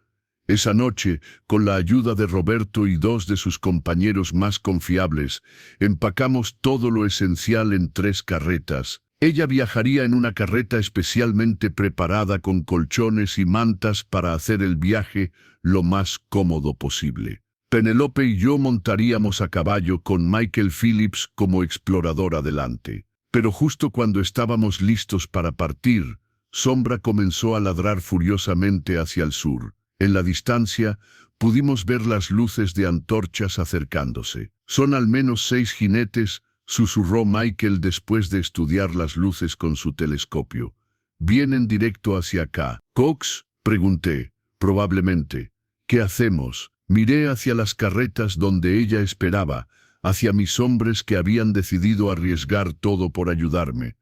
Esa noche, con la ayuda de Roberto y dos de sus compañeros más confiables, empacamos todo lo esencial en 3 carretas. Ella viajaría en una carreta especialmente preparada con colchones y mantas para hacer el viaje lo más cómodo posible. Penelope y yo montaríamos a caballo con Michael Phillips como explorador adelante. Pero justo cuando estábamos listos para partir, Sombra comenzó a ladrar furiosamente hacia el sur. En la distancia, pudimos ver las luces de antorchas acercándose. Son al menos 6 jinetes, susurró Michael después de estudiar las luces con su telescopio. Vienen directo hacia acá. ¿Cox? Pregunté. Probablemente. ¿Qué hacemos? Miré hacia las carretas donde ella esperaba, hacia mis hombres que habían decidido arriesgar todo por ayudarme,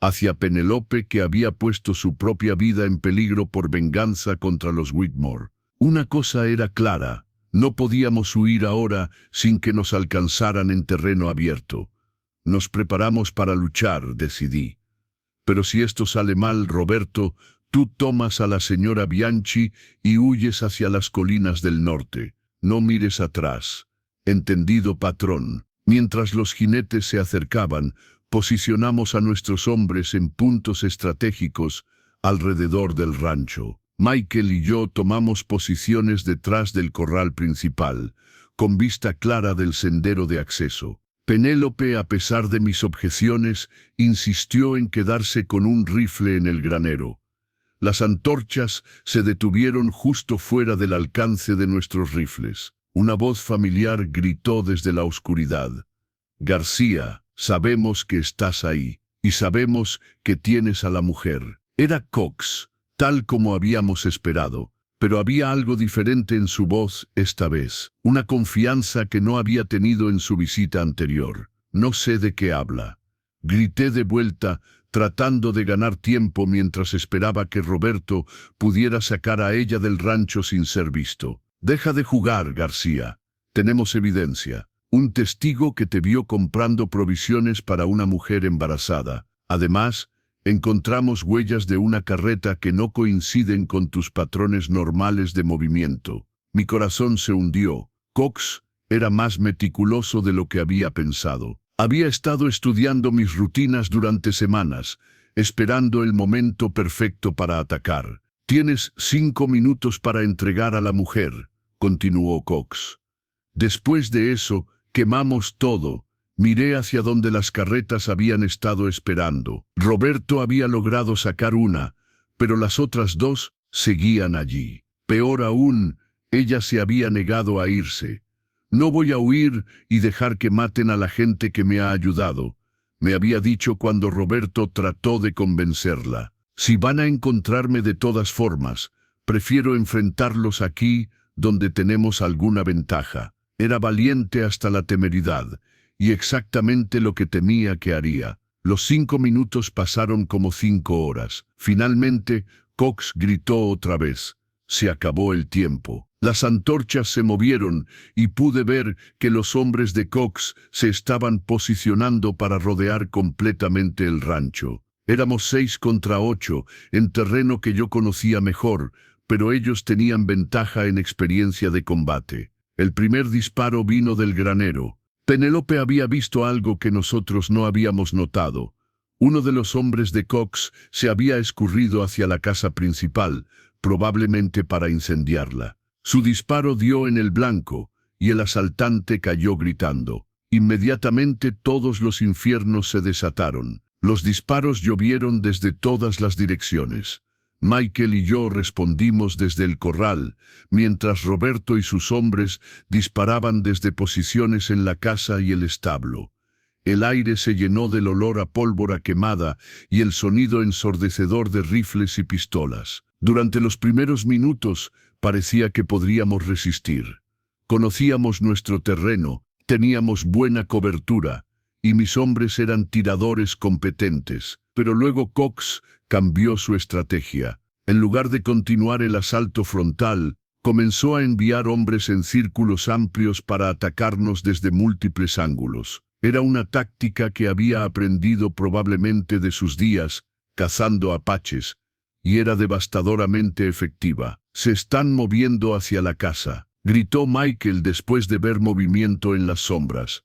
hacia Penelope que había puesto su propia vida en peligro por venganza contra los Whitmore. Una cosa era clara, no podíamos huir ahora sin que nos alcanzaran en terreno abierto. Nos preparamos para luchar, decidí. Pero si esto sale mal, Roberto, tú tomas a la señora Bianchi y huyes hacia las colinas del norte. No mires atrás. Entendido, patrón. Mientras los jinetes se acercaban, posicionamos a nuestros hombres en puntos estratégicos alrededor del rancho. Michael y yo tomamos posiciones detrás del corral principal, con vista clara del sendero de acceso. Penélope, a pesar de mis objeciones, insistió en quedarse con un rifle en el granero. Las antorchas se detuvieron justo fuera del alcance de nuestros rifles. Una voz familiar gritó desde la oscuridad. García, sabemos que estás ahí, y sabemos que tienes a la mujer. Era Cox, tal como habíamos esperado, pero había algo diferente en su voz esta vez, una confianza que no había tenido en su visita anterior. No sé de qué habla. Grité de vuelta, tratando de ganar tiempo mientras esperaba que Roberto pudiera sacar a ella del rancho sin ser visto. Deja de jugar, García. Tenemos evidencia. Un testigo que te vio comprando provisiones para una mujer embarazada. Además, encontramos huellas de una carreta que no coinciden con tus patrones normales de movimiento. Mi corazón se hundió. Cox era más meticuloso de lo que había pensado. Había estado estudiando mis rutinas durante semanas, esperando el momento perfecto para atacar. Tienes 5 minutos para entregar a la mujer, continuó Cox. Después de eso, quemamos todo. Miré hacia donde las carretas habían estado esperando. Roberto había logrado sacar una, pero las otras 2 seguían allí. Peor aún, ella se había negado a irse. No voy a huir y dejar que maten a la gente que me ha ayudado, me había dicho cuando Roberto trató de convencerla. Si van a encontrarme de todas formas, prefiero enfrentarlos aquí, donde tenemos alguna ventaja. Era valiente hasta la temeridad, y exactamente lo que temía que haría. Los 5 minutos pasaron como 5 horas. Finalmente, Cox gritó otra vez. Se acabó el tiempo. Las antorchas se movieron y pude ver que los hombres de Cox se estaban posicionando para rodear completamente el rancho. Éramos 6 contra 8, en terreno que yo conocía mejor, pero ellos tenían ventaja en experiencia de combate. El primer disparo vino del granero. Penélope había visto algo que nosotros no habíamos notado. Uno de los hombres de Cox se había escurrido hacia la casa principal, probablemente para incendiarla. Su disparo dio en el blanco, y el asaltante cayó gritando. Inmediatamente todos los infiernos se desataron. Los disparos llovieron desde todas las direcciones. Michael y yo respondimos desde el corral, mientras Roberto y sus hombres disparaban desde posiciones en la casa y el establo. El aire se llenó del olor a pólvora quemada y el sonido ensordecedor de rifles y pistolas. Durante los primeros minutos parecía que podríamos resistir. Conocíamos nuestro terreno, teníamos buena cobertura, y mis hombres eran tiradores competentes. Pero luego Cox cambió su estrategia. En lugar de continuar el asalto frontal, comenzó a enviar hombres en círculos amplios para atacarnos desde múltiples ángulos. Era una táctica que había aprendido probablemente de sus días, cazando apaches, y era devastadoramente efectiva. «Se están moviendo hacia la casa», gritó Michael después de ver movimiento en las sombras.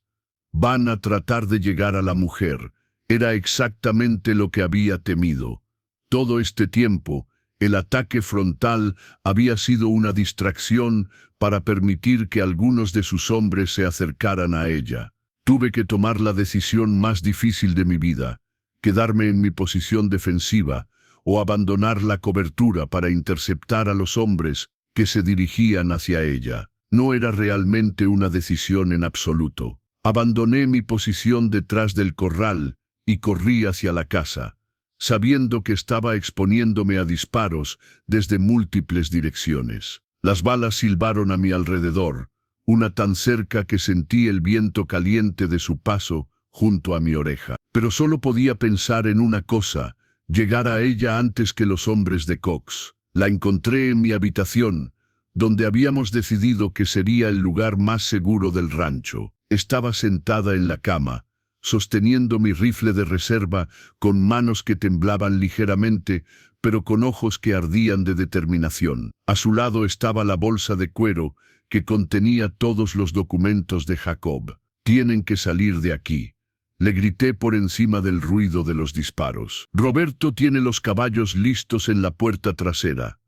«Van a tratar de llegar a la mujer». Era exactamente lo que había temido. Todo este tiempo, el ataque frontal había sido una distracción para permitir que algunos de sus hombres se acercaran a ella. Tuve que tomar la decisión más difícil de mi vida, quedarme en mi posición defensiva o abandonar la cobertura para interceptar a los hombres que se dirigían hacia ella. No era realmente una decisión en absoluto. Abandoné mi posición detrás del corral y corrí hacia la casa, sabiendo que estaba exponiéndome a disparos desde múltiples direcciones. Las balas silbaron a mi alrededor, una tan cerca que sentí el viento caliente de su paso junto a mi oreja. Pero solo podía pensar en una cosa: llegar a ella antes que los hombres de Cox. La encontré en mi habitación, donde habíamos decidido que sería el lugar más seguro del rancho. Estaba sentada en la cama, sosteniendo mi rifle de reserva con manos que temblaban ligeramente, pero con ojos que ardían de determinación. A su lado estaba la bolsa de cuero que contenía todos los documentos de Jacob. «Tienen que salir de aquí», le grité por encima del ruido de los disparos. «Roberto tiene los caballos listos en la puerta trasera».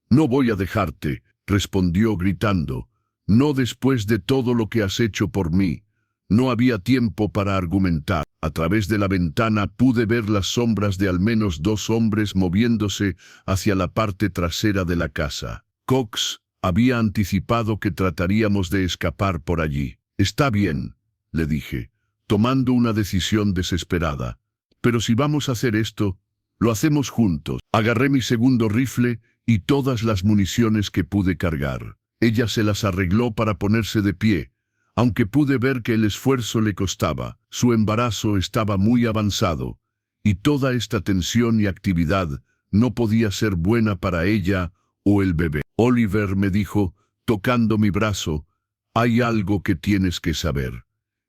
«No voy a dejarte», respondió gritando. «No después de todo lo que has hecho por mí». No había tiempo para argumentar. A través de la ventana pude ver las sombras de al menos 2 hombres moviéndose hacia la parte trasera de la casa. Cox había anticipado que trataríamos de escapar por allí. «Está bien», le dije, tomando una decisión desesperada. «Pero si vamos a hacer esto, lo hacemos juntos». Agarré mi segundo rifle y todas las municiones que pude cargar. Ella se las arregló para ponerse de pie, aunque pude ver que el esfuerzo le costaba. Su embarazo estaba muy avanzado, y toda esta tensión y actividad no podía ser buena para ella o el bebé. «Oliver», me dijo, tocando mi brazo, «hay algo que tienes que saber.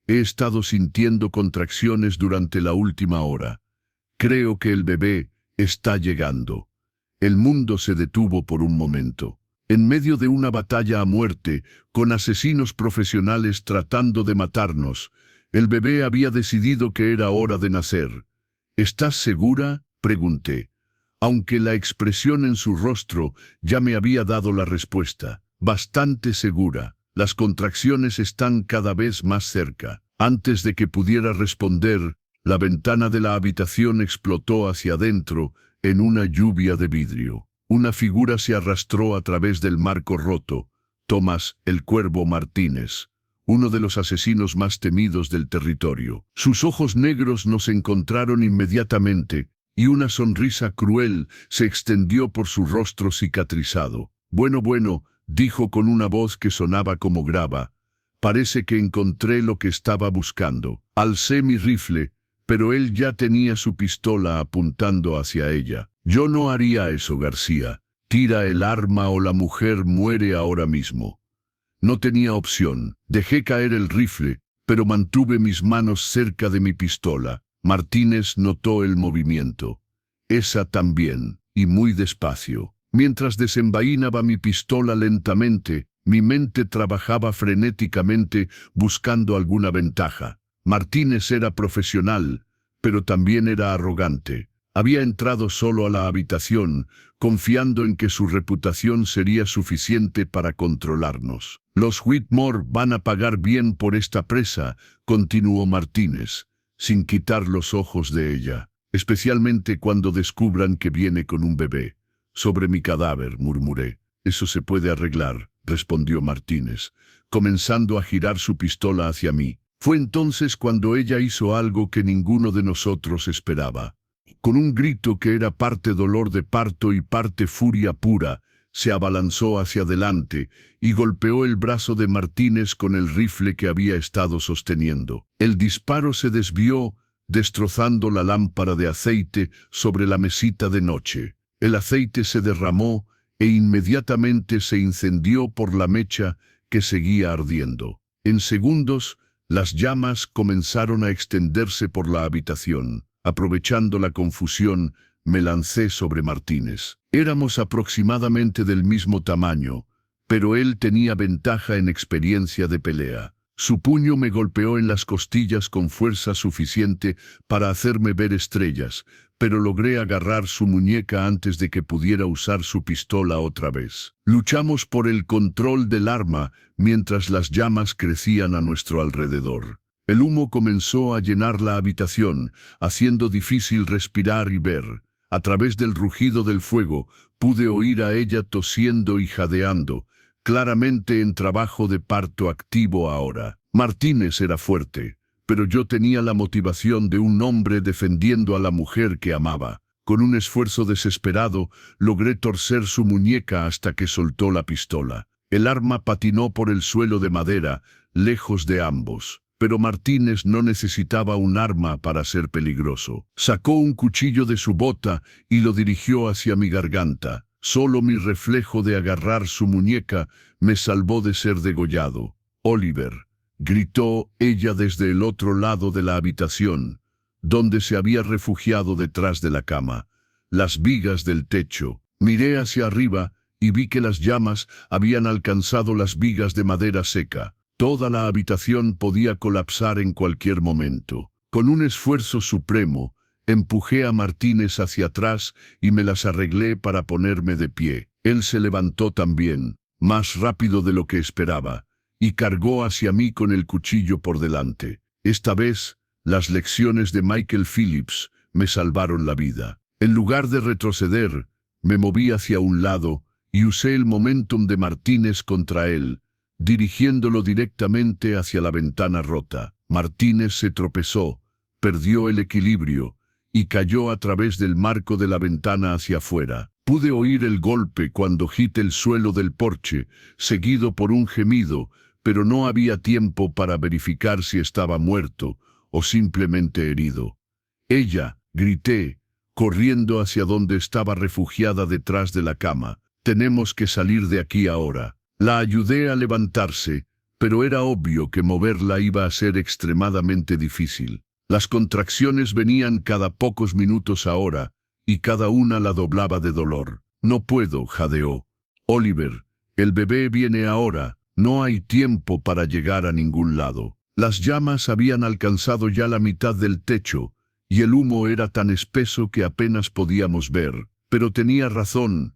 He estado sintiendo contracciones durante la última hora. Creo que el bebé está llegando». El mundo se detuvo por un momento. En medio de una batalla a muerte, con asesinos profesionales tratando de matarnos, el bebé había decidido que era hora de nacer. «¿Estás segura?», pregunté, aunque la expresión en su rostro ya me había dado la respuesta. «Bastante segura. Las contracciones están cada vez más cerca». Antes de que pudiera responder, la ventana de la habitación explotó hacia adentro en una lluvia de vidrio. Una figura se arrastró a través del marco roto. Tomás el Cuervo Martínez, uno de los asesinos más temidos del territorio. Sus ojos negros nos encontraron inmediatamente, y una sonrisa cruel se extendió por su rostro cicatrizado. Bueno, dijo con una voz que sonaba como grava. «Parece que encontré lo que estaba buscando». Alcé mi rifle, pero él ya tenía su pistola apuntando hacia ella. «Yo no haría eso, García. Tira el arma o la mujer muere ahora mismo». No tenía opción. Dejé caer el rifle, pero mantuve mis manos cerca de mi pistola. Martínez notó el movimiento. Esa también, y muy despacio. Mientras desenvainaba mi pistola lentamente, mi mente trabajaba frenéticamente buscando alguna ventaja. Martínez era profesional, pero también era arrogante. Había entrado solo a la habitación, confiando en que su reputación sería suficiente para controlarnos. Los Whitmore van a pagar bien por esta presa, continuó Martínez, sin quitar los ojos de ella, especialmente cuando descubran que viene con un bebé. Sobre mi cadáver, murmuré. Eso se puede arreglar, respondió Martínez, comenzando a girar su pistola hacia mí. Fue entonces cuando ella hizo algo que ninguno de nosotros esperaba. Con un grito que era parte dolor de parto y parte furia pura, se abalanzó hacia adelante y golpeó el brazo de Martínez con el rifle que había estado sosteniendo. El disparo se desvió, destrozando la lámpara de aceite sobre la mesita de noche. El aceite se derramó e inmediatamente se incendió por la mecha que seguía ardiendo. En segundos, las llamas comenzaron a extenderse por la habitación. Aprovechando la confusión, me lancé sobre Martínez. Éramos aproximadamente del mismo tamaño, pero él tenía ventaja en experiencia de pelea. Su puño me golpeó en las costillas con fuerza suficiente para hacerme ver estrellas, pero logré agarrar su muñeca antes de que pudiera usar su pistola otra vez. Luchamos por el control del arma mientras las llamas crecían a nuestro alrededor. El humo comenzó a llenar la habitación, haciendo difícil respirar y ver. A través del rugido del fuego, pude oír a ella tosiendo y jadeando, claramente en trabajo de parto activo ahora. Martínez era fuerte, pero yo tenía la motivación de un hombre defendiendo a la mujer que amaba. Con un esfuerzo desesperado, logré torcer su muñeca hasta que soltó la pistola. El arma patinó por el suelo de madera, lejos de ambos. Pero Martínez no necesitaba un arma para ser peligroso. Sacó un cuchillo de su bota y lo dirigió hacia mi garganta. Solo mi reflejo de agarrar su muñeca me salvó de ser degollado. «Oliver», gritó ella desde el otro lado de la habitación, donde se había refugiado detrás de la cama. Las vigas del techo. Miré hacia arriba y vi que las llamas habían alcanzado las vigas de madera seca. Toda la habitación podía colapsar en cualquier momento. Con un esfuerzo supremo, empujé a Martínez hacia atrás y me las arreglé para ponerme de pie. Él se levantó también, más rápido de lo que esperaba, y cargó hacia mí con el cuchillo por delante. Esta vez, las lecciones de Michael Phillips me salvaron la vida. En lugar de retroceder, me moví hacia un lado y usé el momentum de Martínez contra él, dirigiéndolo directamente hacia la ventana rota. Martínez se tropezó, perdió el equilibrio y cayó a través del marco de la ventana hacia afuera. Pude oír el golpe cuando agité el suelo del porche, seguido por un gemido, pero no había tiempo para verificar si estaba muerto o simplemente herido. «Ella», grité, corriendo hacia donde estaba refugiada detrás de la cama. «Tenemos que salir de aquí ahora». La ayudé a levantarse, pero era obvio que moverla iba a ser extremadamente difícil. Las contracciones venían cada pocos minutos ahora, y cada una la doblaba de dolor. «No puedo», jadeó. «Oliver, el bebé viene ahora, no hay tiempo para llegar a ningún lado». Las llamas habían alcanzado ya la mitad del techo, y el humo era tan espeso que apenas podíamos ver. Pero tenía razón.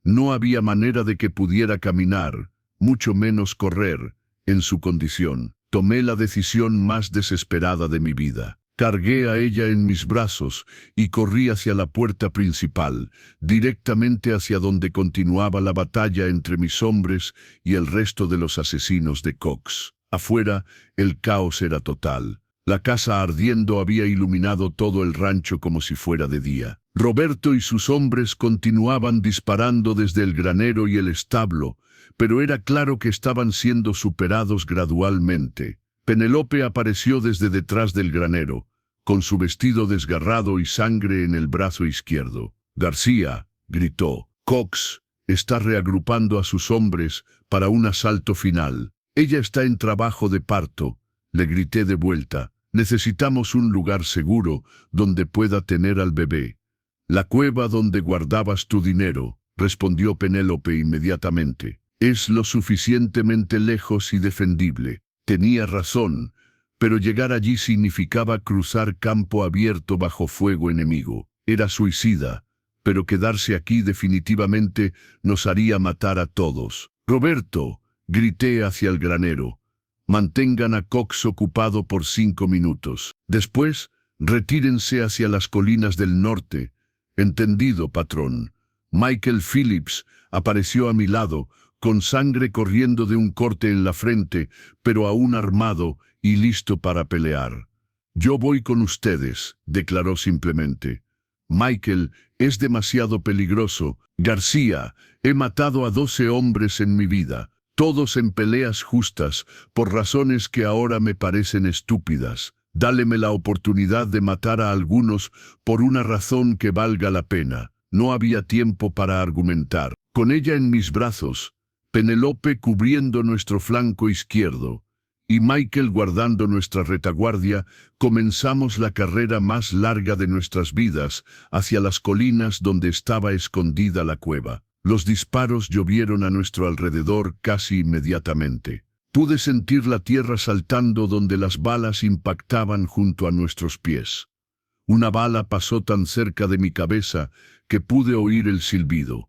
No había manera de que pudiera caminar, mucho menos correr, en su condición. Tomé la decisión más desesperada de mi vida. Cargué a ella en mis brazos y corrí hacia la puerta principal, directamente hacia donde continuaba la batalla entre mis hombres y el resto de los asesinos de Cox. Afuera, el caos era total. La casa ardiendo había iluminado todo el rancho como si fuera de día. Roberto y sus hombres continuaban disparando desde el granero y el establo, pero era claro que estaban siendo superados gradualmente. Penelope apareció desde detrás del granero, con su vestido desgarrado y sangre en el brazo izquierdo. «García», gritó, «Cox está reagrupando a sus hombres para un asalto final». «Ella está en trabajo de parto», le grité de vuelta. Necesitamos un lugar seguro donde pueda tener al bebé. La cueva donde guardabas tu dinero, respondió Penélope inmediatamente. Es lo suficientemente lejos y defendible. Tenía razón, pero llegar allí significaba cruzar campo abierto bajo fuego enemigo. Era suicida, pero quedarse aquí definitivamente nos haría matar a todos. Roberto, grité hacia el granero. Mantengan a Cox ocupado por 5 minutos. Después, retírense hacia las colinas del norte. Entendido, patrón. Michael Phillips apareció a mi lado, con sangre corriendo de un corte en la frente, pero aún armado y listo para pelear. Yo voy con ustedes, declaró simplemente. Michael, es demasiado peligroso. García, he matado a 12 hombres en mi vida, todos en peleas justas, por razones que ahora me parecen estúpidas. Dáleme la oportunidad de matar a algunos por una razón que valga la pena. No había tiempo para argumentar. Con ella en mis brazos, Penélope cubriendo nuestro flanco izquierdo, y Michael guardando nuestra retaguardia, comenzamos la carrera más larga de nuestras vidas hacia las colinas donde estaba escondida la cueva. Los disparos llovieron a nuestro alrededor casi inmediatamente. Pude sentir la tierra saltando donde las balas impactaban junto a nuestros pies. Una bala pasó tan cerca de mi cabeza que pude oír el silbido.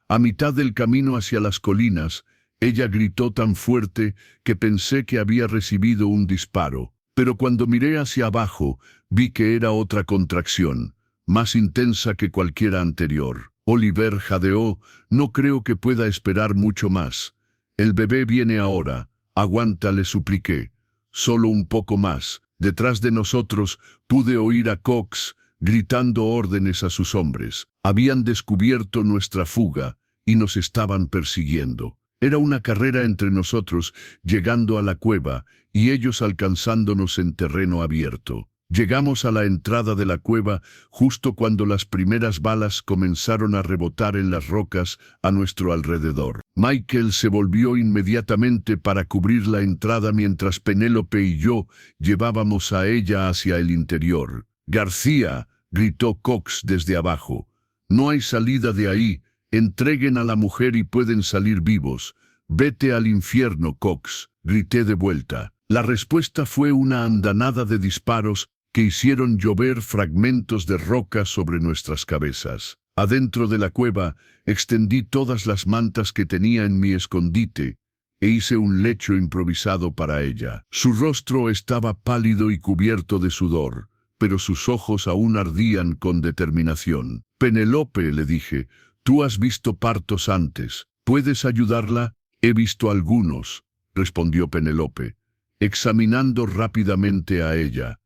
A mitad del camino hacia las colinas, ella gritó tan fuerte que pensé que había recibido un disparo, pero cuando miré hacia abajo, vi que era otra contracción, más intensa que cualquiera anterior. Oliver jadeó, no creo que pueda esperar mucho más. El bebé viene ahora, aguanta, le supliqué. Solo un poco más. Detrás de nosotros pude oír a Cox gritando órdenes a sus hombres. Habían descubierto nuestra fuga y nos estaban persiguiendo. Era una carrera entre nosotros, llegando a la cueva, y ellos alcanzándonos en terreno abierto. Llegamos a la entrada de la cueva justo cuando las primeras balas comenzaron a rebotar en las rocas a nuestro alrededor. Michael se volvió inmediatamente para cubrir la entrada mientras Penélope y yo llevábamos a ella hacia el interior. «García», gritó Cox desde abajo, «no hay salida de ahí. Entreguen a la mujer y pueden salir vivos». «Vete al infierno, Cox», grité de vuelta. La respuesta fue una andanada de disparos que hicieron llover fragmentos de roca sobre nuestras cabezas. Adentro de la cueva, extendí todas las mantas que tenía en mi escondite e hice un lecho improvisado para ella. Su rostro estaba pálido y cubierto de sudor, pero sus ojos aún ardían con determinación. «Penélope», le dije, «tú has visto partos antes. ¿Puedes ayudarla?» «He visto algunos», respondió Penélope, examinando rápidamente a ella.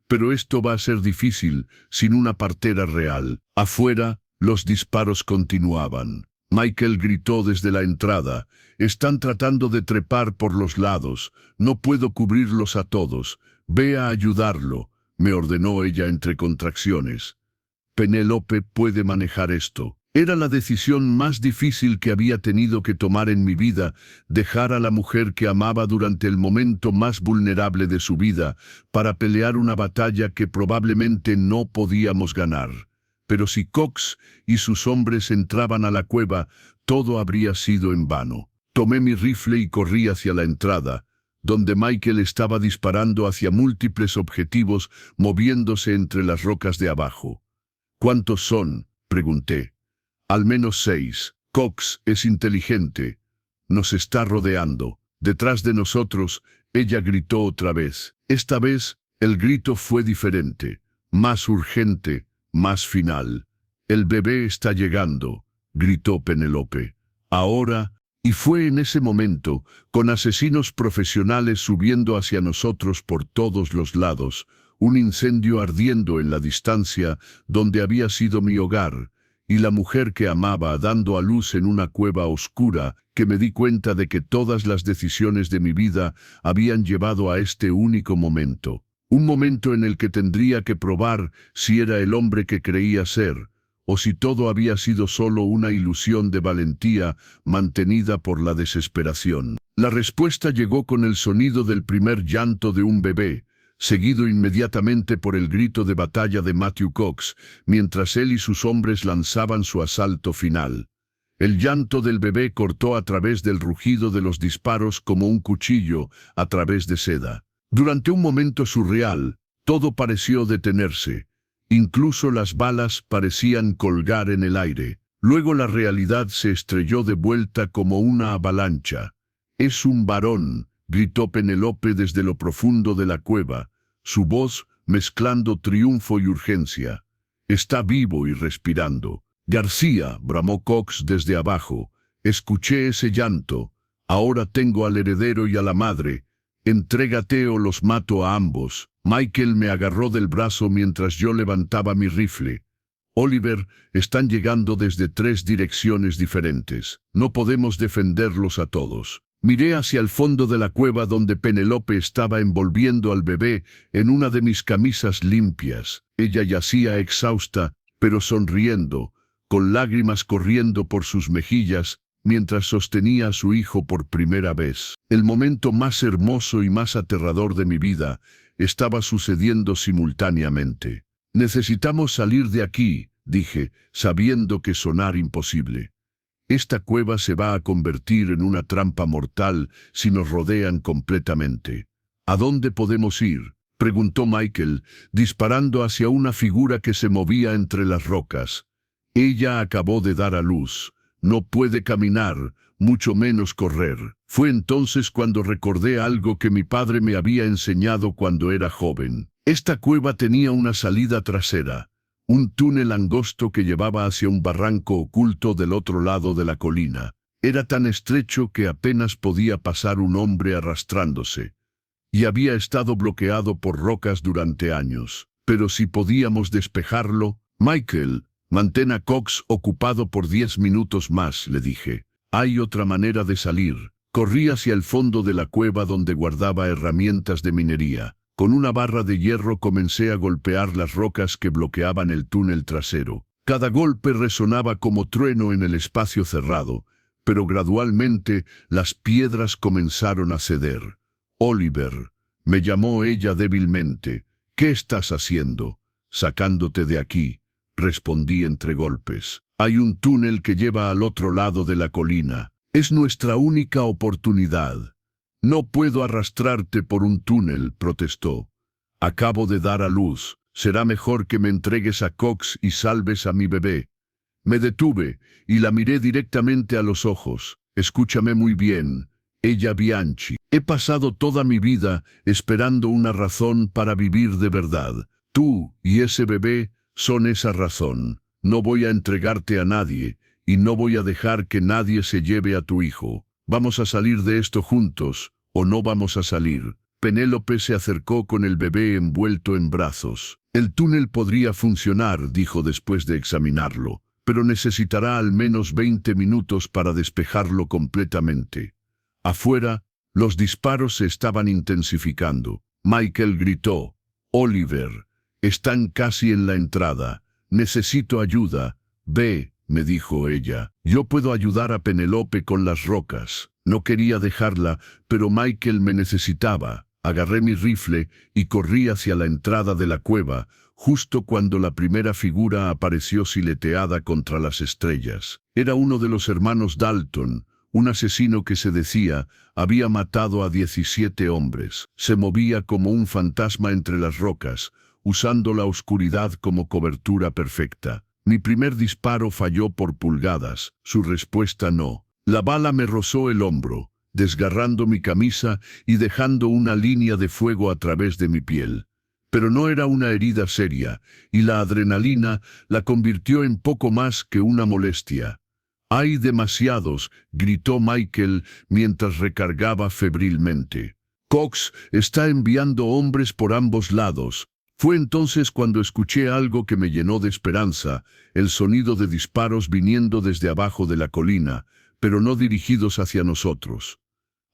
«Pero esto va a ser difícil sin una partera real». Afuera, los disparos continuaban. Michael gritó desde la entrada, «Están tratando de trepar por los lados. No puedo cubrirlos a todos. Ve a ayudarlo», me ordenó ella entre contracciones. «Penélope puede manejar esto». Era la decisión más difícil que había tenido que tomar en mi vida, dejar a la mujer que amaba durante el momento más vulnerable de su vida, para pelear una batalla que probablemente no podíamos ganar. Pero si Cox y sus hombres entraban a la cueva, todo habría sido en vano. Tomé mi rifle y corrí hacia la entrada, donde Michael estaba disparando hacia múltiples objetivos, moviéndose entre las rocas de abajo. «¿Cuántos son?», pregunté. «Al menos 6. Cox es inteligente. Nos está rodeando». Detrás de nosotros, ella gritó otra vez. Esta vez, el grito fue diferente, más urgente, más final. «El bebé está llegando», gritó Penélope. «Ahora». Y fue en ese momento, con asesinos profesionales subiendo hacia nosotros por todos los lados, un incendio ardiendo en la distancia donde había sido mi hogar, y la mujer que amaba dando a luz en una cueva oscura, que me di cuenta de que todas las decisiones de mi vida habían llevado a este único momento. Un momento en el que tendría que probar si era el hombre que creía ser, o si todo había sido solo una ilusión de valentía mantenida por la desesperación. La respuesta llegó con el sonido del primer llanto de un bebé, seguido inmediatamente por el grito de batalla de Matthew Cox, mientras él y sus hombres lanzaban su asalto final. El llanto del bebé cortó a través del rugido de los disparos como un cuchillo a través de seda. Durante un momento surreal, todo pareció detenerse. Incluso las balas parecían colgar en el aire. Luego la realidad se estrelló de vuelta como una avalancha. «Es un varón», gritó Penélope desde lo profundo de la cueva, su voz mezclando triunfo y urgencia. «Está vivo y respirando». «García», bramó Cox desde abajo, «escuché ese llanto. Ahora tengo al heredero y a la madre. Entrégate o los mato a ambos». Michael me agarró del brazo mientras yo levantaba mi rifle. «Oliver, están llegando desde 3 direcciones diferentes. No podemos defenderlos a todos». Miré hacia el fondo de la cueva donde Penélope estaba envolviendo al bebé en una de mis camisas limpias. Ella yacía exhausta, pero sonriendo, con lágrimas corriendo por sus mejillas, mientras sostenía a su hijo por primera vez. El momento más hermoso y más aterrador de mi vida estaba sucediendo simultáneamente. «Necesitamos salir de aquí», dije, sabiendo que sonar imposible. «Esta cueva se va a convertir en una trampa mortal si nos rodean completamente». «¿A dónde podemos ir?», preguntó Michael, disparando hacia una figura que se movía entre las rocas. «Ella acabó de dar a luz. No puede caminar, mucho menos correr». Fue entonces cuando recordé algo que mi padre me había enseñado cuando era joven. Esta cueva tenía una salida trasera, un túnel angosto que llevaba hacia un barranco oculto del otro lado de la colina. Era tan estrecho que apenas podía pasar un hombre arrastrándose, y había estado bloqueado por rocas durante años. Pero si podíamos despejarlo... «Michael, mantén a Cox ocupado por 10 minutos más», le dije. «Hay otra manera de salir». Corrí hacia el fondo de la cueva donde guardaba herramientas de minería. Con una barra de hierro comencé a golpear las rocas que bloqueaban el túnel trasero. Cada golpe resonaba como trueno en el espacio cerrado, pero gradualmente las piedras comenzaron a ceder. «Oliver», me llamó ella débilmente. «¿Qué estás haciendo?» «Sacándote de aquí», respondí entre golpes. «Hay un túnel que lleva al otro lado de la colina. Es nuestra única oportunidad». «No puedo arrastrarte por un túnel», protestó. «Acabo de dar a luz. Será mejor que me entregues a Cox y salves a mi bebé». Me detuve y la miré directamente a los ojos. «Escúchame muy bien, ella Bianchi. He pasado toda mi vida esperando una razón para vivir de verdad. Tú y ese bebé son esa razón. No voy a entregarte a nadie, y no voy a dejar que nadie se lleve a tu hijo. Vamos a salir de esto juntos, o no vamos a salir». Penélope se acercó con el bebé envuelto en brazos. «El túnel podría funcionar», dijo después de examinarlo, «pero necesitará al menos 20 minutos para despejarlo completamente». Afuera, los disparos se estaban intensificando. Michael gritó: «Oliver, están casi en la entrada. Necesito ayuda». «Ve», me dijo ella. «Yo puedo ayudar a Penélope con las rocas». No quería dejarla, pero Michael me necesitaba. Agarré mi rifle y corrí hacia la entrada de la cueva, justo cuando la primera figura apareció sileteada contra las estrellas. Era uno de los hermanos Dalton, un asesino que se decía había matado a 17 hombres. Se movía como un fantasma entre las rocas, usando la oscuridad como cobertura perfecta. Mi primer disparo falló por pulgadas, su respuesta no. La bala me rozó el hombro, desgarrando mi camisa y dejando una línea de fuego a través de mi piel. Pero no era una herida seria, y la adrenalina la convirtió en poco más que una molestia. «Hay demasiados», gritó Michael mientras recargaba febrilmente. «Cox está enviando hombres por ambos lados». Fue entonces cuando escuché algo que me llenó de esperanza, el sonido de disparos viniendo desde abajo de la colina, pero no dirigidos hacia nosotros.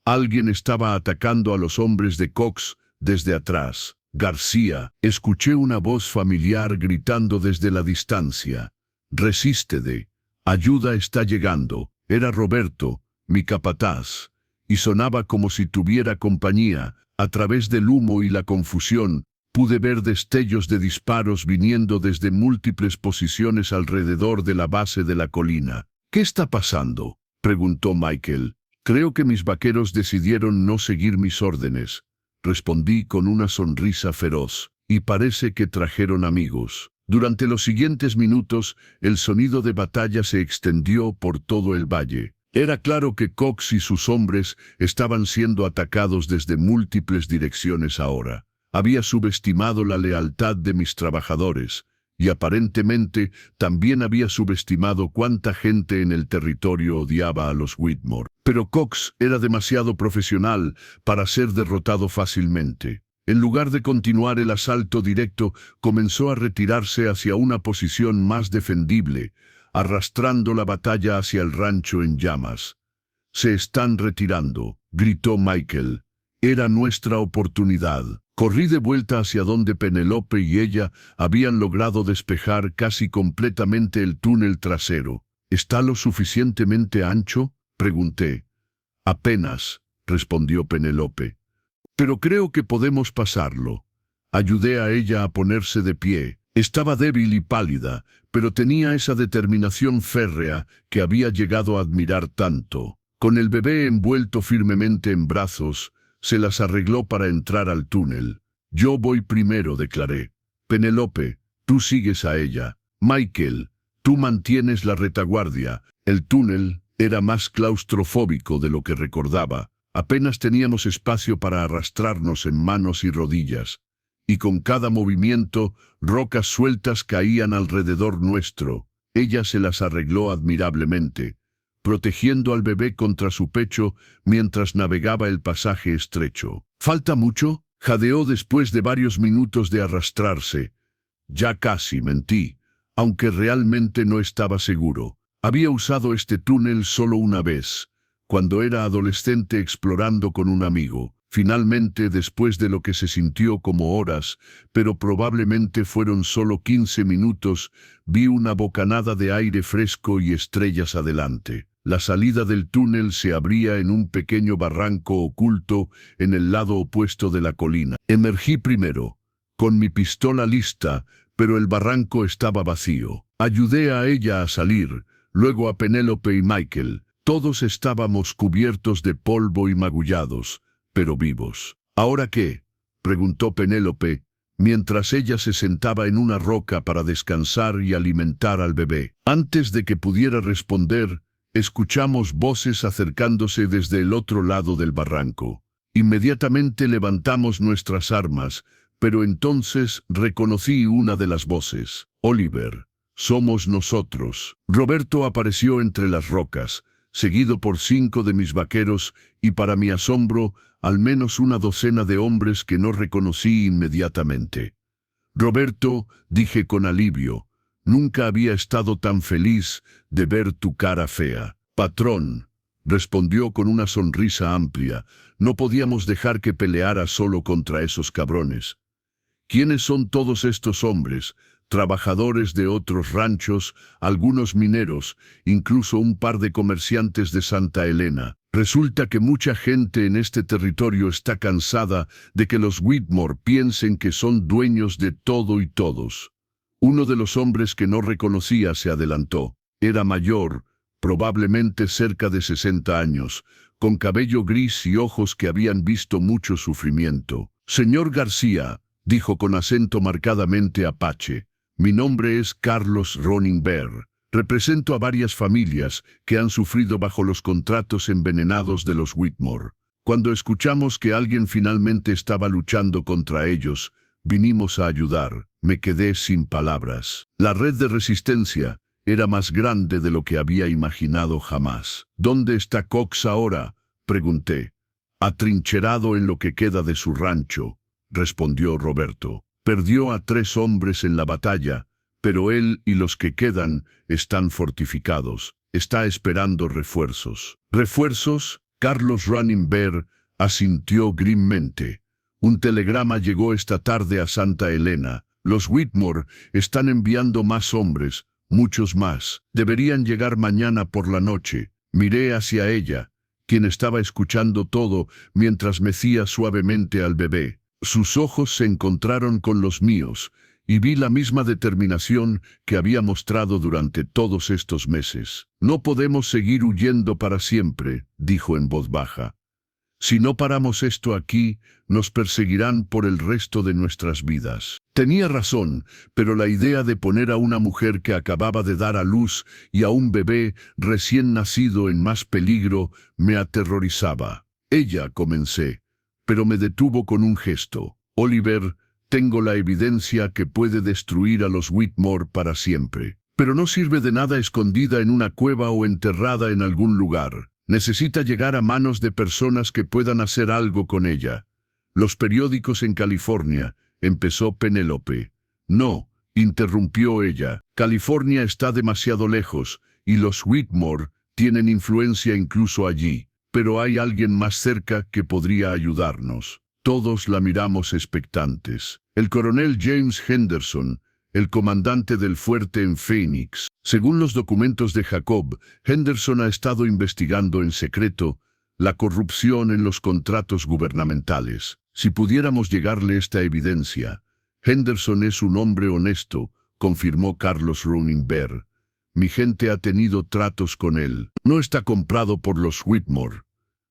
Alguien estaba atacando a los hombres de Cox desde atrás. «García», escuché una voz familiar gritando desde la distancia. «Resístete. Ayuda está llegando». Era Roberto, mi capataz, y sonaba como si tuviera compañía. A través del humo y la confusión, pude ver destellos de disparos viniendo desde múltiples posiciones alrededor de la base de la colina. «¿Qué está pasando?», preguntó Michael. «Creo que mis vaqueros decidieron no seguir mis órdenes», respondí con una sonrisa feroz. «Y parece que trajeron amigos». Durante los siguientes minutos, el sonido de batalla se extendió por todo el valle. Era claro que Cox y sus hombres estaban siendo atacados desde múltiples direcciones ahora. Había subestimado la lealtad de mis trabajadores, y aparentemente también había subestimado cuánta gente en el territorio odiaba a los Whitmore. Pero Cox era demasiado profesional para ser derrotado fácilmente. En lugar de continuar el asalto directo, comenzó a retirarse hacia una posición más defendible, arrastrando la batalla hacia el rancho en llamas. «Se están retirando», gritó Michael. Era nuestra oportunidad. Corrí de vuelta hacia donde Penelope y ella habían logrado despejar casi completamente el túnel trasero. «¿Está lo suficientemente ancho?», pregunté. «Apenas», respondió Penelope. «Pero creo que podemos pasarlo». Ayudé a ella a ponerse de pie. Estaba débil y pálida, pero tenía esa determinación férrea que había llegado a admirar tanto. Con el bebé envuelto firmemente en brazos, se las arregló para entrar al túnel. «Yo voy primero», declaré. «Penelope, tú sigues a ella. Michael, tú mantienes la retaguardia». El túnel era más claustrofóbico de lo que recordaba. Apenas teníamos espacio para arrastrarnos en manos y rodillas, y con cada movimiento, rocas sueltas caían alrededor nuestro. Ella se las arregló admirablemente, protegiendo al bebé contra su pecho mientras navegaba el pasaje estrecho. «¿Falta mucho?», jadeó después de varios minutos de arrastrarse. «Ya casi», mentí, aunque realmente no estaba seguro. Había usado este túnel solo una vez, cuando era adolescente explorando con un amigo. Finalmente, después de lo que se sintió como horas, pero probablemente fueron solo 15 minutos, vi una bocanada de aire fresco y estrellas adelante. La salida del túnel se abría en un pequeño barranco oculto en el lado opuesto de la colina. Emergí primero, con mi pistola lista, pero el barranco estaba vacío. Ayudé a ella a salir, luego a Penélope y Michael. Todos estábamos cubiertos de polvo y magullados, pero vivos. «¿Ahora qué?», preguntó Penélope, mientras ella se sentaba en una roca para descansar y alimentar al bebé. Antes de que pudiera responder, escuchamos voces acercándose desde el otro lado del barranco. Inmediatamente levantamos nuestras armas, pero entonces reconocí una de las voces. «Oliver, somos nosotros». Roberto apareció entre las rocas, seguido por 5 de mis vaqueros y, para mi asombro, al menos una docena de hombres que no reconocí inmediatamente. «Roberto», dije con alivio, «nunca había estado tan feliz de ver tu cara fea». «Patrón», respondió con una sonrisa amplia, «no podíamos dejar que peleara solo contra esos cabrones». «¿Quiénes son todos estos hombres?» «Trabajadores de otros ranchos, algunos mineros, incluso un par de comerciantes de Santa Elena. Resulta que mucha gente en este territorio está cansada de que los Whitmore piensen que son dueños de todo y todos». Uno de los hombres que no reconocía se adelantó. Era mayor, probablemente cerca de 60 años, con cabello gris y ojos que habían visto mucho sufrimiento. «Señor García», dijo con acento marcadamente apache, «mi nombre es Carlos Ronin Bear. Represento a varias familias que han sufrido bajo los contratos envenenados de los Whitmore. Cuando escuchamos que alguien finalmente estaba luchando contra ellos, vinimos a ayudar». Me quedé sin palabras. La red de resistencia era más grande de lo que había imaginado jamás. «¿Dónde está Cox ahora?», pregunté. «Atrincherado en lo que queda de su rancho», respondió Roberto. «Perdió a 3 hombres en la batalla, pero él y los que quedan están fortificados. Está esperando refuerzos». «¿Refuerzos?», Carlos Running Bear asintió grimmente. «Un telegrama llegó esta tarde a Santa Elena. Los Whitmore están enviando más hombres, muchos más. Deberían llegar mañana por la noche». Miré hacia ella. quien estaba escuchando todo mientras mecía suavemente al bebé. Sus ojos se encontraron con los míos, y vi la misma determinación que había mostrado durante todos estos meses. «No podemos seguir huyendo para siempre», dijo en voz baja. «Si no paramos esto aquí, nos perseguirán por el resto de nuestras vidas». Tenía razón, pero la idea de poner a una mujer que acababa de dar a luz y a un bebé recién nacido en más peligro me aterrorizaba. «Ella», comencé, pero me detuvo con un gesto. «Oliver, tengo la evidencia que puede destruir a los Whitmore para siempre. Pero no sirve de nada escondida en una cueva o enterrada en algún lugar. Necesita llegar a manos de personas que puedan hacer algo con ella. Los periódicos en California», empezó Penélope. «No», interrumpió ella. «California está demasiado lejos, y los Whitmore tienen influencia incluso allí. Pero hay alguien más cerca que podría ayudarnos». Todos la miramos expectantes. El coronel James Henderson, el comandante del fuerte en Phoenix. Según los documentos de Jacob, Henderson ha estado investigando en secreto la corrupción en los contratos gubernamentales. Si pudiéramos llegarle esta evidencia. «Henderson es un hombre honesto», confirmó Carlos Runingberg. «Mi gente ha tenido tratos con él. No está comprado por los Whitmore».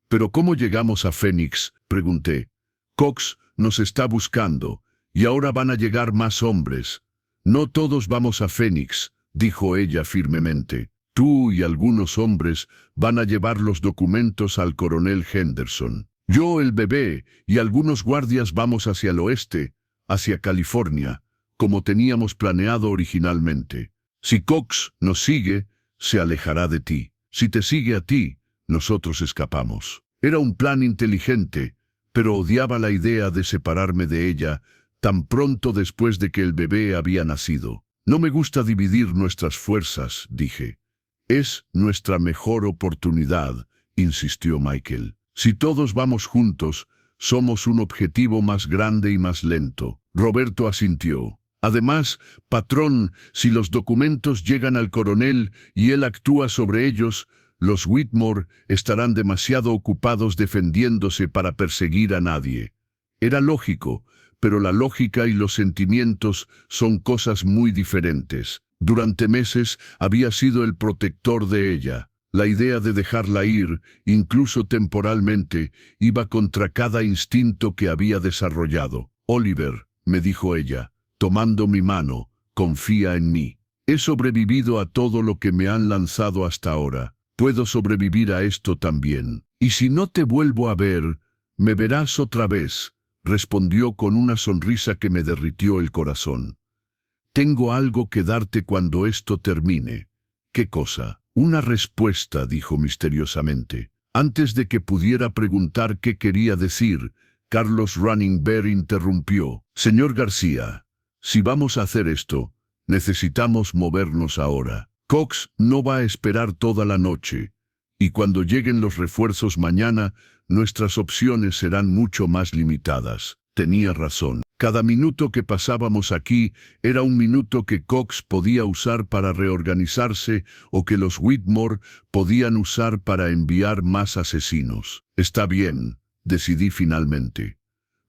«¿Pero cómo llegamos a Phoenix?», pregunté. «Cox nos está buscando, y ahora van a llegar más hombres». «No todos vamos a Phoenix», dijo ella firmemente. «Tú y algunos hombres van a llevar los documentos al coronel Henderson. Yo, el bebé, y algunos guardias vamos hacia el oeste, hacia California, como teníamos planeado originalmente. Si Cox nos sigue, se alejará de ti. Si te sigue a ti, nosotros escapamos». Era un plan inteligente, pero odiaba la idea de separarme de ella tan pronto después de que el bebé había nacido. «No me gusta dividir nuestras fuerzas», dije. «Es nuestra mejor oportunidad», insistió Michael. «Si todos vamos juntos, somos un objetivo más grande y más lento». Roberto asintió. «Además, patrón, si los documentos llegan al coronel y él actúa sobre ellos, los Whitmore estarán demasiado ocupados defendiéndose para perseguir a nadie». Era lógico, pero la lógica y los sentimientos son cosas muy diferentes. Durante meses había sido el protector de ella. La idea de dejarla ir, incluso temporalmente, iba contra cada instinto que había desarrollado. «Oliver», me dijo ella, tomando mi mano, «confía en mí. He sobrevivido a todo lo que me han lanzado hasta ahora. Puedo sobrevivir a esto también. Y si no te vuelvo a ver, me verás otra vez», respondió con una sonrisa que me derritió el corazón. «Tengo algo que darte cuando esto termine». «¿Qué cosa?» «Una respuesta», dijo misteriosamente. Antes de que pudiera preguntar qué quería decir, Carlos Runingberg interrumpió. «Señor García, si vamos a hacer esto, necesitamos movernos ahora. Cox no va a esperar toda la noche, y cuando lleguen los refuerzos mañana, nuestras opciones serán mucho más limitadas». Tenía razón. Cada minuto que pasábamos aquí era un minuto que Cox podía usar para reorganizarse o que los Whitmore podían usar para enviar más asesinos. «Está bien», decidí finalmente.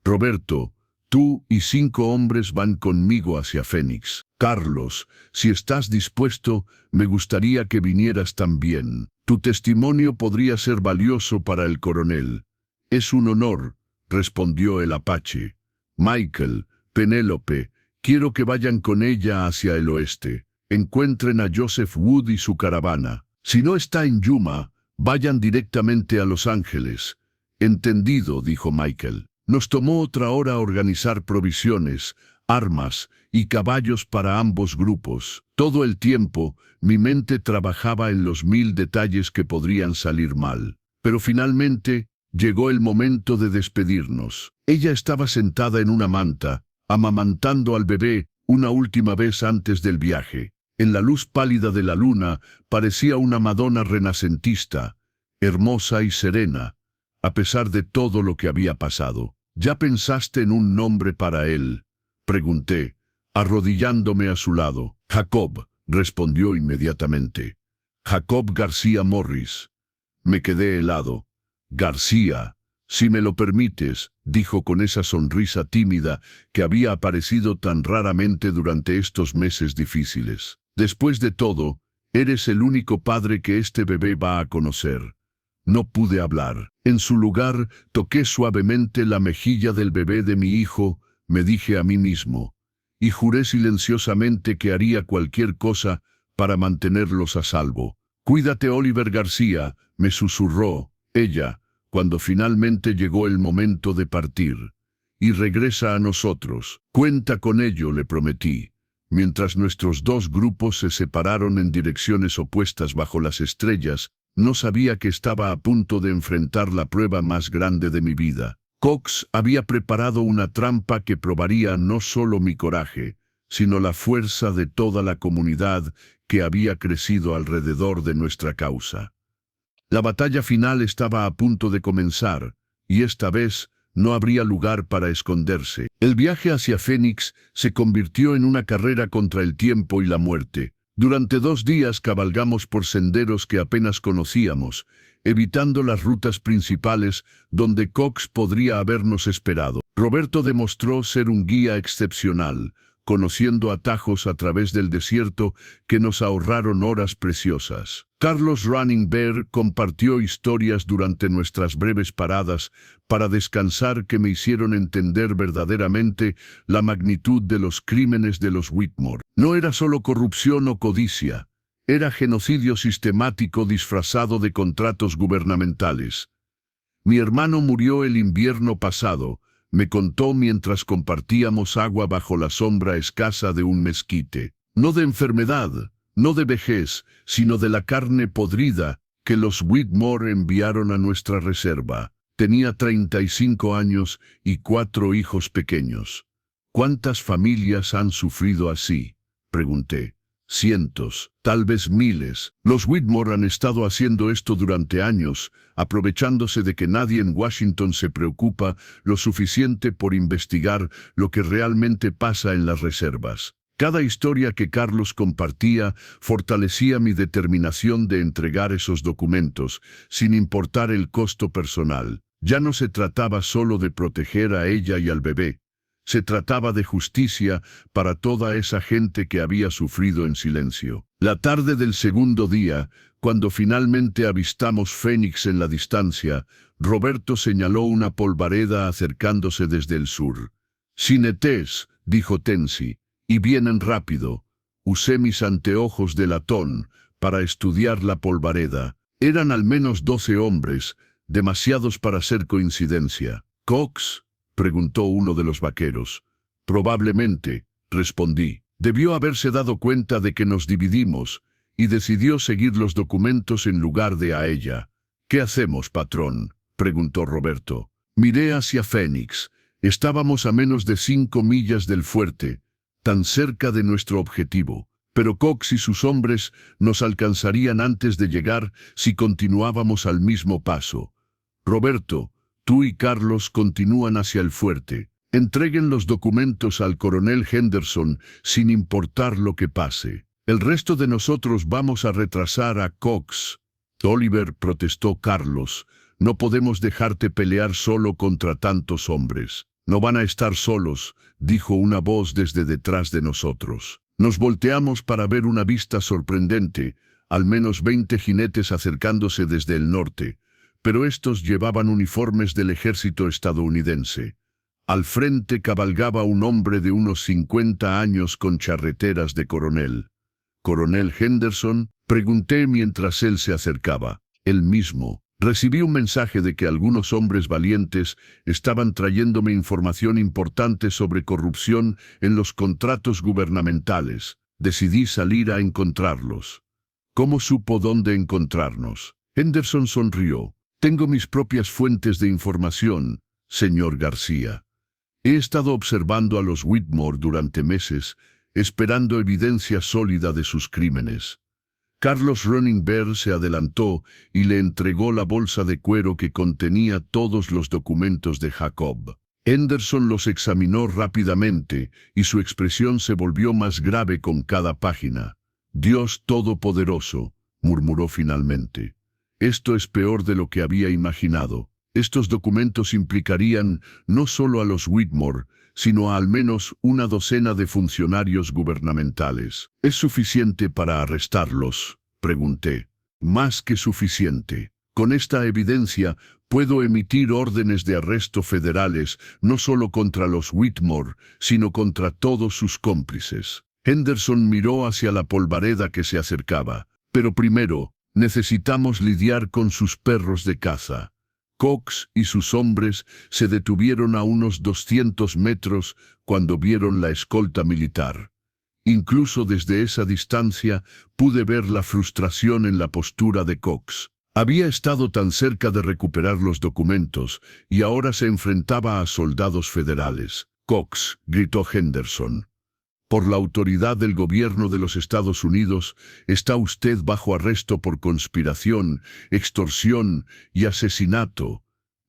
«Roberto, tú y 5 hombres van conmigo hacia Phoenix. Carlos, si estás dispuesto, me gustaría que vinieras también. Tu testimonio podría ser valioso para el coronel». «Es un honor», respondió el apache. «Michael, Penélope, quiero que vayan con ella hacia el oeste. Encuentren a Joseph Wood y su caravana. Si no está en Yuma, vayan directamente a Los Ángeles». «Entendido», dijo Michael. Nos tomó otra hora organizar provisiones, armas y caballos para ambos grupos. Todo el tiempo, mi mente trabajaba en los 1000 detalles que podrían salir mal. Pero finalmente, llegó el momento de despedirnos. Ella estaba sentada en una manta, amamantando al bebé una última vez antes del viaje. En la luz pálida de la luna parecía una Madonna renacentista, hermosa y serena, a pesar de todo lo que había pasado. «¿Ya pensaste en un nombre para él?», pregunté, arrodillándome a su lado. «Jacob», respondió inmediatamente. «Jacob García Morris». Me quedé helado. García, si me lo permites, dijo con esa sonrisa tímida que había aparecido tan raramente durante estos meses difíciles. Después de todo, eres el único padre que este bebé va a conocer. No pude hablar. En su lugar, toqué suavemente la mejilla del bebé de mi hijo, me dije a mí mismo, y juré silenciosamente que haría cualquier cosa para mantenerlos a salvo. Cuídate, Oliver García, me susurró ella, cuando finalmente llegó el momento de partir. Y regresa a nosotros. Cuenta con ello, le prometí. Mientras nuestros dos grupos se separaron en direcciones opuestas bajo las estrellas, no sabía que estaba a punto de enfrentar la prueba más grande de mi vida. Cox había preparado una trampa que probaría no solo mi coraje, sino la fuerza de toda la comunidad que había crecido alrededor de nuestra causa. La batalla final estaba a punto de comenzar, y esta vez no habría lugar para esconderse. El viaje hacia Fénix se convirtió en una carrera contra el tiempo y la muerte. Durante 2 días cabalgamos por senderos que apenas conocíamos, evitando las rutas principales donde Cox podría habernos esperado. Roberto demostró ser un guía excepcional, conociendo atajos a través del desierto que nos ahorraron horas preciosas. Carlos Running Bear compartió historias durante nuestras breves paradas para descansar que me hicieron entender verdaderamente la magnitud de los crímenes de los Whitmore. No era solo corrupción o codicia, era genocidio sistemático disfrazado de contratos gubernamentales. Mi hermano murió el invierno pasado, me contó mientras compartíamos agua bajo la sombra escasa de un mezquite. No de enfermedad, no de vejez, sino de la carne podrida que los Whitmore enviaron a nuestra reserva. Tenía 35 años y 4 hijos pequeños. ¿Cuántas familias han sufrido así?, pregunté. Cientos, tal vez miles. Los Whitmore han estado haciendo esto durante años, aprovechándose de que nadie en Washington se preocupa lo suficiente por investigar lo que realmente pasa en las reservas. Cada historia que Carlos compartía fortalecía mi determinación de entregar esos documentos, sin importar el costo personal. Ya no se trataba solo de proteger a ella y al bebé. Se trataba de justicia para toda esa gente que había sufrido en silencio. La tarde del segundo día, cuando finalmente avistamos Fénix en la distancia, Roberto señaló una polvareda acercándose desde el sur. «Cinetés», dijo Tensi, «y vienen rápido». Usé mis anteojos de latón para estudiar la polvareda. Eran al menos 12 hombres, demasiados para ser coincidencia. «¿Cox?», preguntó uno de los vaqueros. «Probablemente», respondí. Debió haberse dado cuenta de que nos dividimos y decidió seguir los documentos en lugar de a ella. «¿Qué hacemos, patrón?», preguntó Roberto. Miré hacia Fénix. Estábamos a menos de 5 millas del fuerte, tan cerca de nuestro objetivo. Pero Cox y sus hombres nos alcanzarían antes de llegar si continuábamos al mismo paso. «Roberto, tú y Carlos continúan hacia el fuerte. Entreguen los documentos al coronel Henderson sin importar lo que pase. El resto de nosotros vamos a retrasar a Cox». «Oliver», protestó Carlos, «no podemos dejarte pelear solo contra tantos hombres». «No van a estar solos», dijo una voz desde detrás de nosotros. Nos volteamos para ver una vista sorprendente, al menos 20 jinetes acercándose desde el norte. Pero estos llevaban uniformes del ejército estadounidense. Al frente cabalgaba un hombre de unos 50 años con charreteras de coronel. «¿Coronel Henderson?», pregunté mientras él se acercaba. «El mismo». Recibí un mensaje de que algunos hombres valientes estaban trayéndome información importante sobre corrupción en los contratos gubernamentales. Decidí salir a encontrarlos. ¿Cómo supo dónde encontrarnos? Henderson sonrió. «Tengo mis propias fuentes de información, señor García. He estado observando a los Whitmore durante meses, esperando evidencia sólida de sus crímenes». Carlos Running Bear se adelantó y le entregó la bolsa de cuero que contenía todos los documentos de Jacob. Henderson los examinó rápidamente y su expresión se volvió más grave con cada página. «Dios Todopoderoso», murmuró finalmente. Esto es peor de lo que había imaginado. Estos documentos implicarían no solo a los Whitmore, sino a al menos una docena de funcionarios gubernamentales. ¿Es suficiente para arrestarlos?, pregunté. Más que suficiente. Con esta evidencia, puedo emitir órdenes de arresto federales, no solo contra los Whitmore, sino contra todos sus cómplices. Henderson miró hacia la polvareda que se acercaba. Pero primero, necesitamos lidiar con sus perros de caza. Cox y sus hombres se detuvieron a unos 200 metros cuando vieron la escolta militar. Incluso desde esa distancia pude ver la frustración en la postura de Cox. Había estado tan cerca de recuperar los documentos y ahora se enfrentaba a soldados federales. «Cox», gritó Henderson. «Por la autoridad del gobierno de los Estados Unidos, está usted bajo arresto por conspiración, extorsión y asesinato».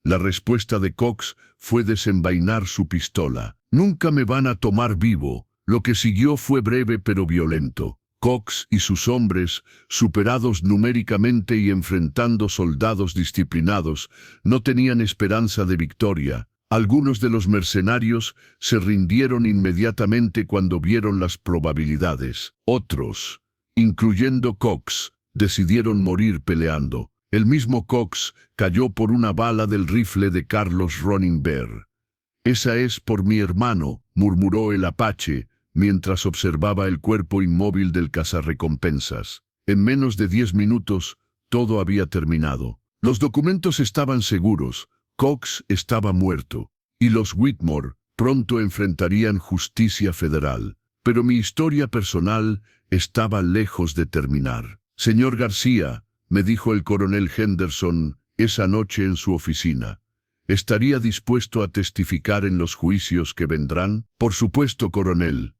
La respuesta de Cox fue desenvainar su pistola. «Nunca me van a tomar vivo». Lo que siguió fue breve pero violento. Cox y sus hombres, superados numéricamente y enfrentando soldados disciplinados, no tenían esperanza de victoria. Algunos de los mercenarios se rindieron inmediatamente cuando vieron las probabilidades. Otros, incluyendo Cox, decidieron morir peleando. El mismo Cox cayó por una bala del rifle de Carlos Ronin Bear. «Esa es por mi hermano», murmuró el apache, mientras observaba el cuerpo inmóvil del cazarrecompensas. En menos de 10 minutos, todo había terminado. Los documentos estaban seguros, Cox estaba muerto, y los Whitmore pronto enfrentarían justicia federal. Pero mi historia personal estaba lejos de terminar. «Señor García», me dijo el coronel Henderson esa noche en su oficina, ¿estaría dispuesto a testificar en los juicios que vendrán? «Por supuesto, coronel.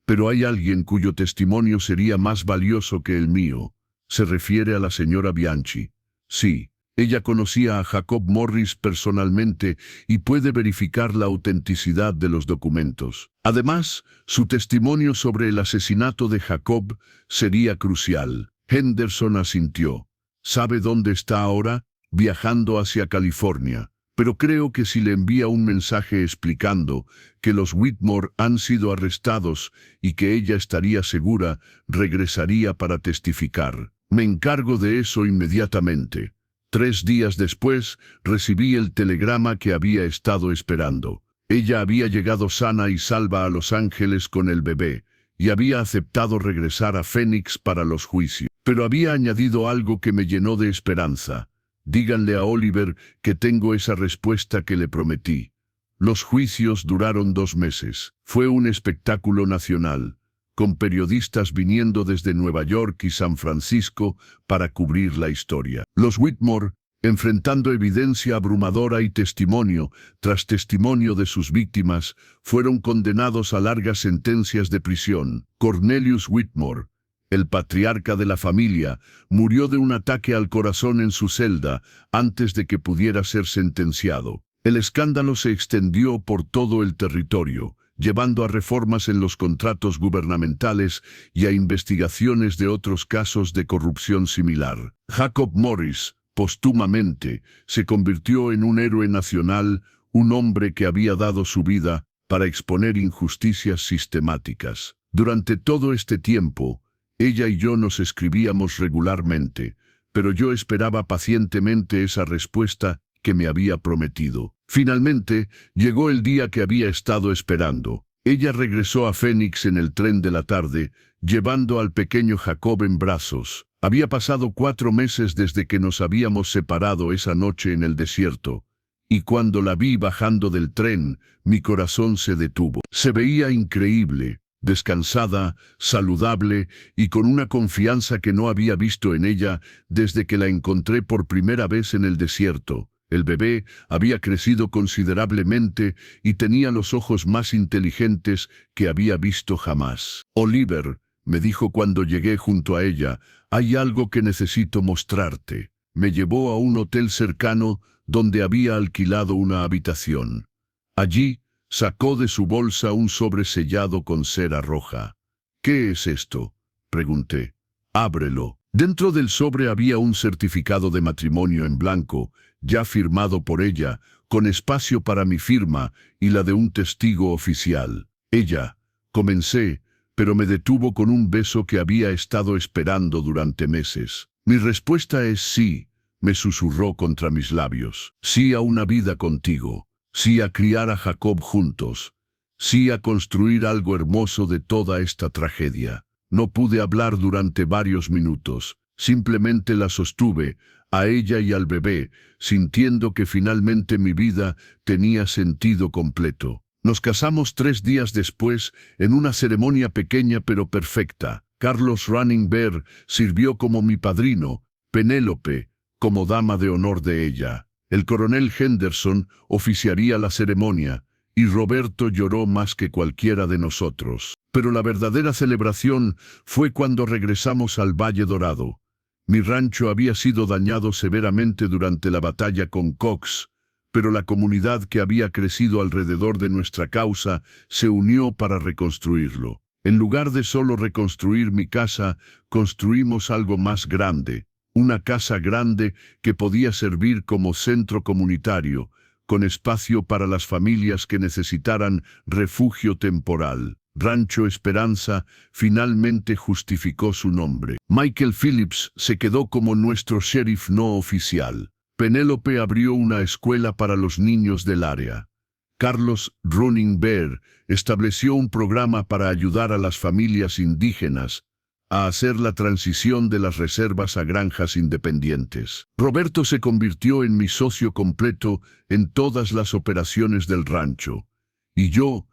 Pero hay alguien cuyo testimonio sería más valioso que el mío». Se refiere a la señora Bianchi. Sí, ella conocía a Jacob Morris personalmente y puede verificar la autenticidad de los documentos. Además, su testimonio sobre el asesinato de Jacob sería crucial. Henderson asintió. ¿Sabe dónde está ahora? Viajando hacia California. Pero creo que si le envía un mensaje explicando que los Whitmore han sido arrestados y que ella estaría segura, regresaría para testificar. Me encargo de eso inmediatamente. 3 días después, recibí el telegrama que había estado esperando. Ella había llegado sana y salva a Los Ángeles con el bebé y había aceptado regresar a Phoenix para los juicios. Pero había añadido algo que me llenó de esperanza. «Díganle a Oliver que tengo esa respuesta que le prometí». Los juicios duraron 2 meses. Fue un espectáculo nacional, con periodistas viniendo desde Nueva York y San Francisco para cubrir la historia. Los Whitmore, enfrentando evidencia abrumadora y testimonio tras testimonio de sus víctimas, fueron condenados a largas sentencias de prisión. Cornelius Whitmore, el patriarca de la familia, murió de un ataque al corazón en su celda antes de que pudiera ser sentenciado. El escándalo se extendió por todo el territorio, llevando a reformas en los contratos gubernamentales y a investigaciones de otros casos de corrupción similar. Jacob Morris, póstumamente, se convirtió en un héroe nacional, un hombre que había dado su vida para exponer injusticias sistemáticas. Durante todo este tiempo, ella y yo nos escribíamos regularmente, pero yo esperaba pacientemente esa respuesta que me había prometido. Finalmente, llegó el día que había estado esperando. Ella regresó a Phoenix en el tren de la tarde, llevando al pequeño Jacob en brazos. Había pasado 4 meses desde que nos habíamos separado esa noche en el desierto, y cuando la vi bajando del tren, mi corazón se detuvo. Se veía increíble, descansada, saludable y con una confianza que no había visto en ella desde que la encontré por primera vez en el desierto. El bebé había crecido considerablemente y tenía los ojos más inteligentes que había visto jamás. «Oliver», me dijo cuando llegué junto a ella, «hay algo que necesito mostrarte». Me llevó a un hotel cercano donde había alquilado una habitación. Allí, sacó de su bolsa un sobre sellado con cera roja. «¿Qué es esto?», pregunté. Ábrelo. Dentro del sobre había un certificado de matrimonio en blanco, ya firmado por ella, con espacio para mi firma y la de un testigo oficial. Ella, comencé, pero me detuvo con un beso que había estado esperando durante meses. Mi respuesta es sí, me susurró contra mis labios. Sí a una vida contigo. Sí a criar a Jacob juntos. Sí a construir algo hermoso de toda esta tragedia. No pude hablar durante varios minutos. Simplemente la sostuve, a ella y al bebé, sintiendo que finalmente mi vida tenía sentido completo. Nos casamos 3 días después, en una ceremonia pequeña pero perfecta. Carlos Running Bear sirvió como mi padrino, Penélope, como dama de honor de ella. El coronel Henderson oficiaría la ceremonia, y Roberto lloró más que cualquiera de nosotros. Pero la verdadera celebración fue cuando regresamos al Valle Dorado. Mi rancho había sido dañado severamente durante la batalla con Cox, pero la comunidad que había crecido alrededor de nuestra causa se unió para reconstruirlo. En lugar de solo reconstruir mi casa, construimos algo más grande, una casa grande que podía servir como centro comunitario, con espacio para las familias que necesitaran refugio temporal. Rancho Esperanza finalmente justificó su nombre. Michael Phillips se quedó como nuestro sheriff no oficial. Penélope abrió una escuela para los niños del área. Carlos Running Bear estableció un programa para ayudar a las familias indígenas a hacer la transición de las reservas a granjas independientes. Roberto se convirtió en mi socio completo en todas las operaciones del rancho. Y yo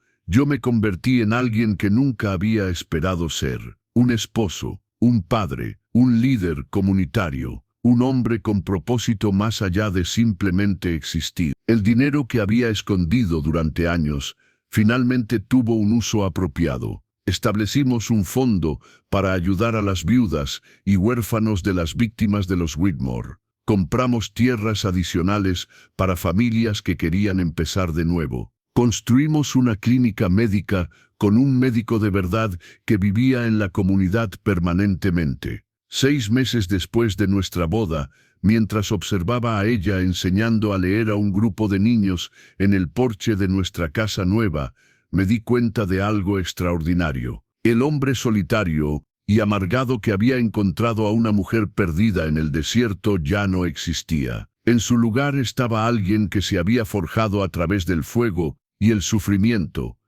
me convertí en alguien que nunca había esperado ser. Un esposo, un padre, un líder comunitario, un hombre con propósito más allá de simplemente existir. El dinero que había escondido durante años finalmente tuvo un uso apropiado. Establecimos un fondo para ayudar a las viudas y huérfanos de las víctimas de los Whitmore. Compramos tierras adicionales para familias que querían empezar de nuevo. Construimos una clínica médica con un médico de verdad que vivía en la comunidad permanentemente. 6 meses después de nuestra boda, mientras observaba a ella enseñando a leer a un grupo de niños en el porche de nuestra casa nueva, me di cuenta de algo extraordinario. El hombre solitario y amargado que había encontrado a una mujer perdida en el desierto ya no existía. En su lugar estaba alguien que se había forjado a través del fuego y el sufrimiento.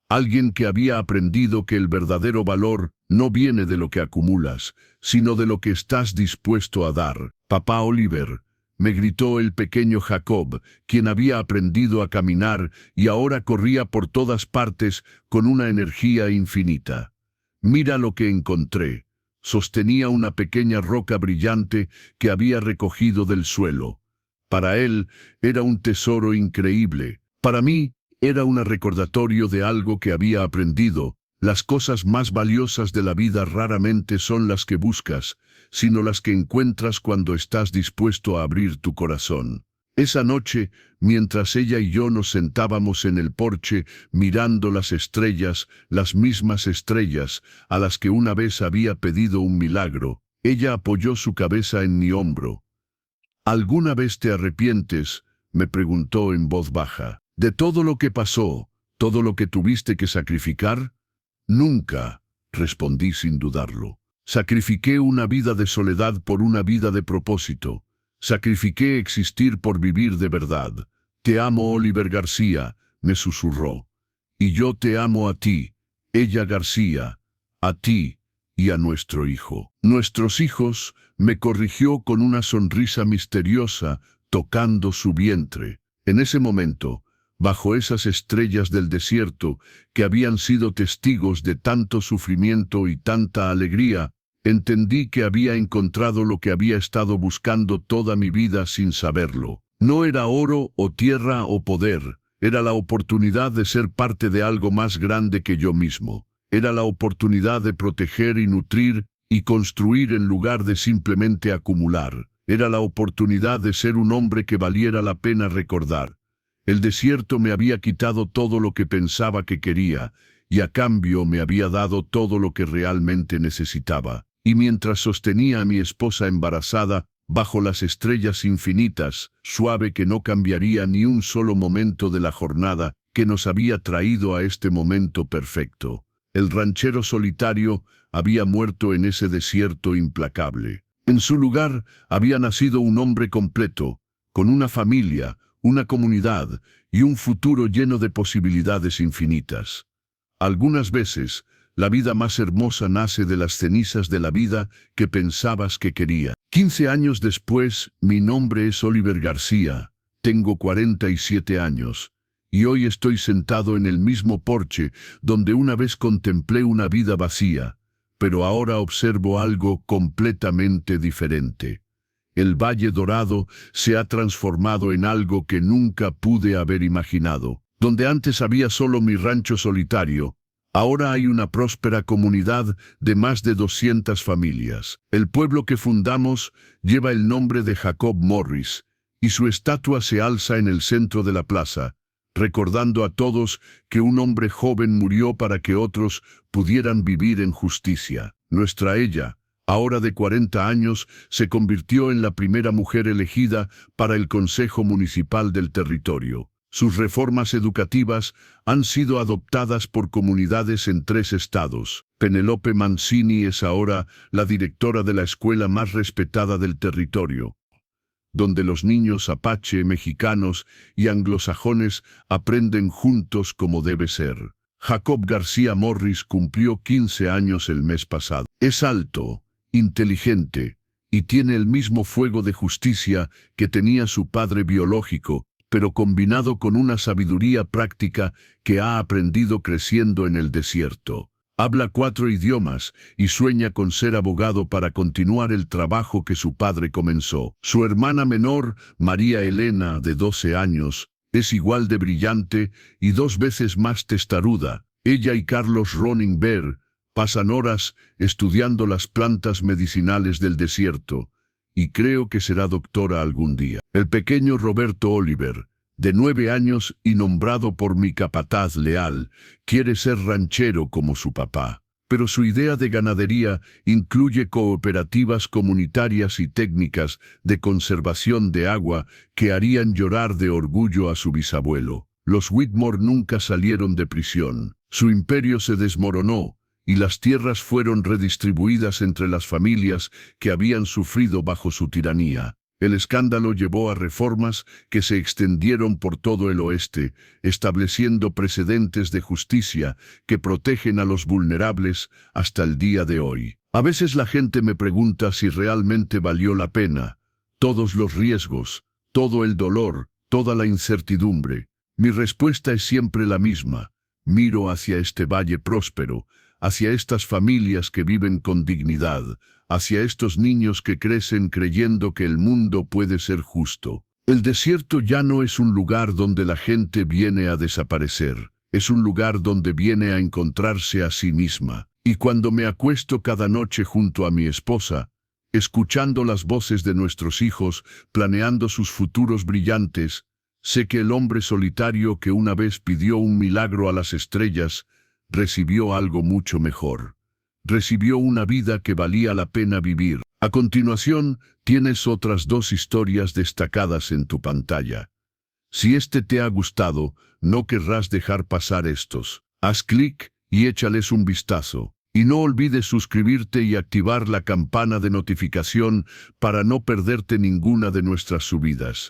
Alguien que había aprendido que el verdadero valor no viene de lo que acumulas, sino de lo que estás dispuesto a dar. Papá Oliver, me gritó el pequeño Jacob, quien había aprendido a caminar y ahora corría por todas partes con una energía infinita. Mira lo que encontré. Sostenía una pequeña roca brillante que había recogido del suelo. Para él era un tesoro increíble. Para mí era un recordatorio de algo que había aprendido. Las cosas más valiosas de la vida raramente son las que buscas, sino las que encuentras cuando estás dispuesto a abrir tu corazón. Esa noche, mientras ella y yo nos sentábamos en el porche mirando las estrellas, las mismas estrellas a las que una vez había pedido un milagro, ella apoyó su cabeza en mi hombro. ¿Alguna vez te arrepientes?, me preguntó en voz baja. ¿De todo lo que pasó, todo lo que tuviste que sacrificar? Nunca, respondí sin dudarlo. Sacrifiqué una vida de soledad por una vida de propósito. Sacrifiqué existir por vivir de verdad. Te amo, Oliver García, me susurró. Y yo te amo a ti, ella García, a ti y a nuestro hijo. Nuestros hijos, me corrigió con una sonrisa misteriosa, tocando su vientre. En ese momento, bajo esas estrellas del desierto que habían sido testigos de tanto sufrimiento y tanta alegría, entendí que había encontrado lo que había estado buscando toda mi vida sin saberlo. No era oro o tierra o poder, era la oportunidad de ser parte de algo más grande que yo mismo. Era la oportunidad de proteger y nutrir y construir en lugar de simplemente acumular. Era la oportunidad de ser un hombre que valiera la pena recordar. El desierto me había quitado todo lo que pensaba que quería, y a cambio me había dado todo lo que realmente necesitaba. y mientras sostenía a mi esposa embarazada, bajo las estrellas infinitas, suave que no cambiaría ni un solo momento de la jornada que nos había traído a este momento perfecto. El ranchero solitario había muerto en ese desierto implacable. En su lugar había nacido un hombre completo, con una familia, una comunidad y un futuro lleno de posibilidades infinitas. Algunas veces, la vida más hermosa nace de las cenizas de la vida que pensabas que quería. 15 años después, mi nombre es Oliver García, tengo 47 años, y hoy estoy sentado en el mismo porche donde una vez contemplé una vida vacía, pero ahora observo algo completamente diferente. El Valle Dorado se ha transformado en algo que nunca pude haber imaginado. Donde antes había solo mi rancho solitario, ahora hay una próspera comunidad de más de 200 familias. El pueblo que fundamos lleva el nombre de Jacob Morris, y su estatua se alza en el centro de la plaza, recordando a todos que un hombre joven murió para que otros pudieran vivir en justicia. Nuestra ella, ahora de 40 años, se convirtió en la primera mujer elegida para el Consejo Municipal del territorio. Sus reformas educativas han sido adoptadas por comunidades en 3 estados. Penelope Mancini es ahora la directora de la escuela más respetada del territorio, donde los niños apache, mexicanos y anglosajones aprenden juntos como debe ser. Jacob García Morris cumplió 15 años el mes pasado. Es alto, inteligente, y tiene el mismo fuego de justicia que tenía su padre biológico, pero combinado con una sabiduría práctica que ha aprendido creciendo en el desierto. Habla 4 idiomas y sueña con ser abogado para continuar el trabajo que su padre comenzó. Su hermana menor, María Elena, de 12 años, es igual de brillante y 2 veces más testaruda. Ella y Carlos Roningberg pasan horas estudiando las plantas medicinales del desierto, y creo que será doctora algún día. El pequeño Roberto Oliver, de 9 años y nombrado por mi capataz leal, quiere ser ranchero como su papá. Pero su idea de ganadería incluye cooperativas comunitarias y técnicas de conservación de agua que harían llorar de orgullo a su bisabuelo. Los Whitmore nunca salieron de prisión. Su imperio se desmoronó, y las tierras fueron redistribuidas entre las familias que habían sufrido bajo su tiranía. El escándalo llevó a reformas que se extendieron por todo el oeste, estableciendo precedentes de justicia que protegen a los vulnerables hasta el día de hoy. A veces la gente me pregunta si realmente valió la pena, todos los riesgos, todo el dolor, toda la incertidumbre. Mi respuesta es siempre la misma. Miro hacia este valle próspero, hacia estas familias que viven con dignidad, hacia estos niños que crecen creyendo que el mundo puede ser justo. El desierto ya no es un lugar donde la gente viene a desaparecer, es un lugar donde viene a encontrarse a sí misma. Y cuando me acuesto cada noche junto a mi esposa, escuchando las voces de nuestros hijos, planeando sus futuros brillantes, sé que el hombre solitario que una vez pidió un milagro a las estrellas, recibió algo mucho mejor. Recibió una vida que valía la pena vivir. A continuación, tienes otras 2 historias destacadas en tu pantalla. Si este te ha gustado, no querrás dejar pasar estos. Haz clic y échales un vistazo. Y no olvides suscribirte y activar la campana de notificación para no perderte ninguna de nuestras subidas.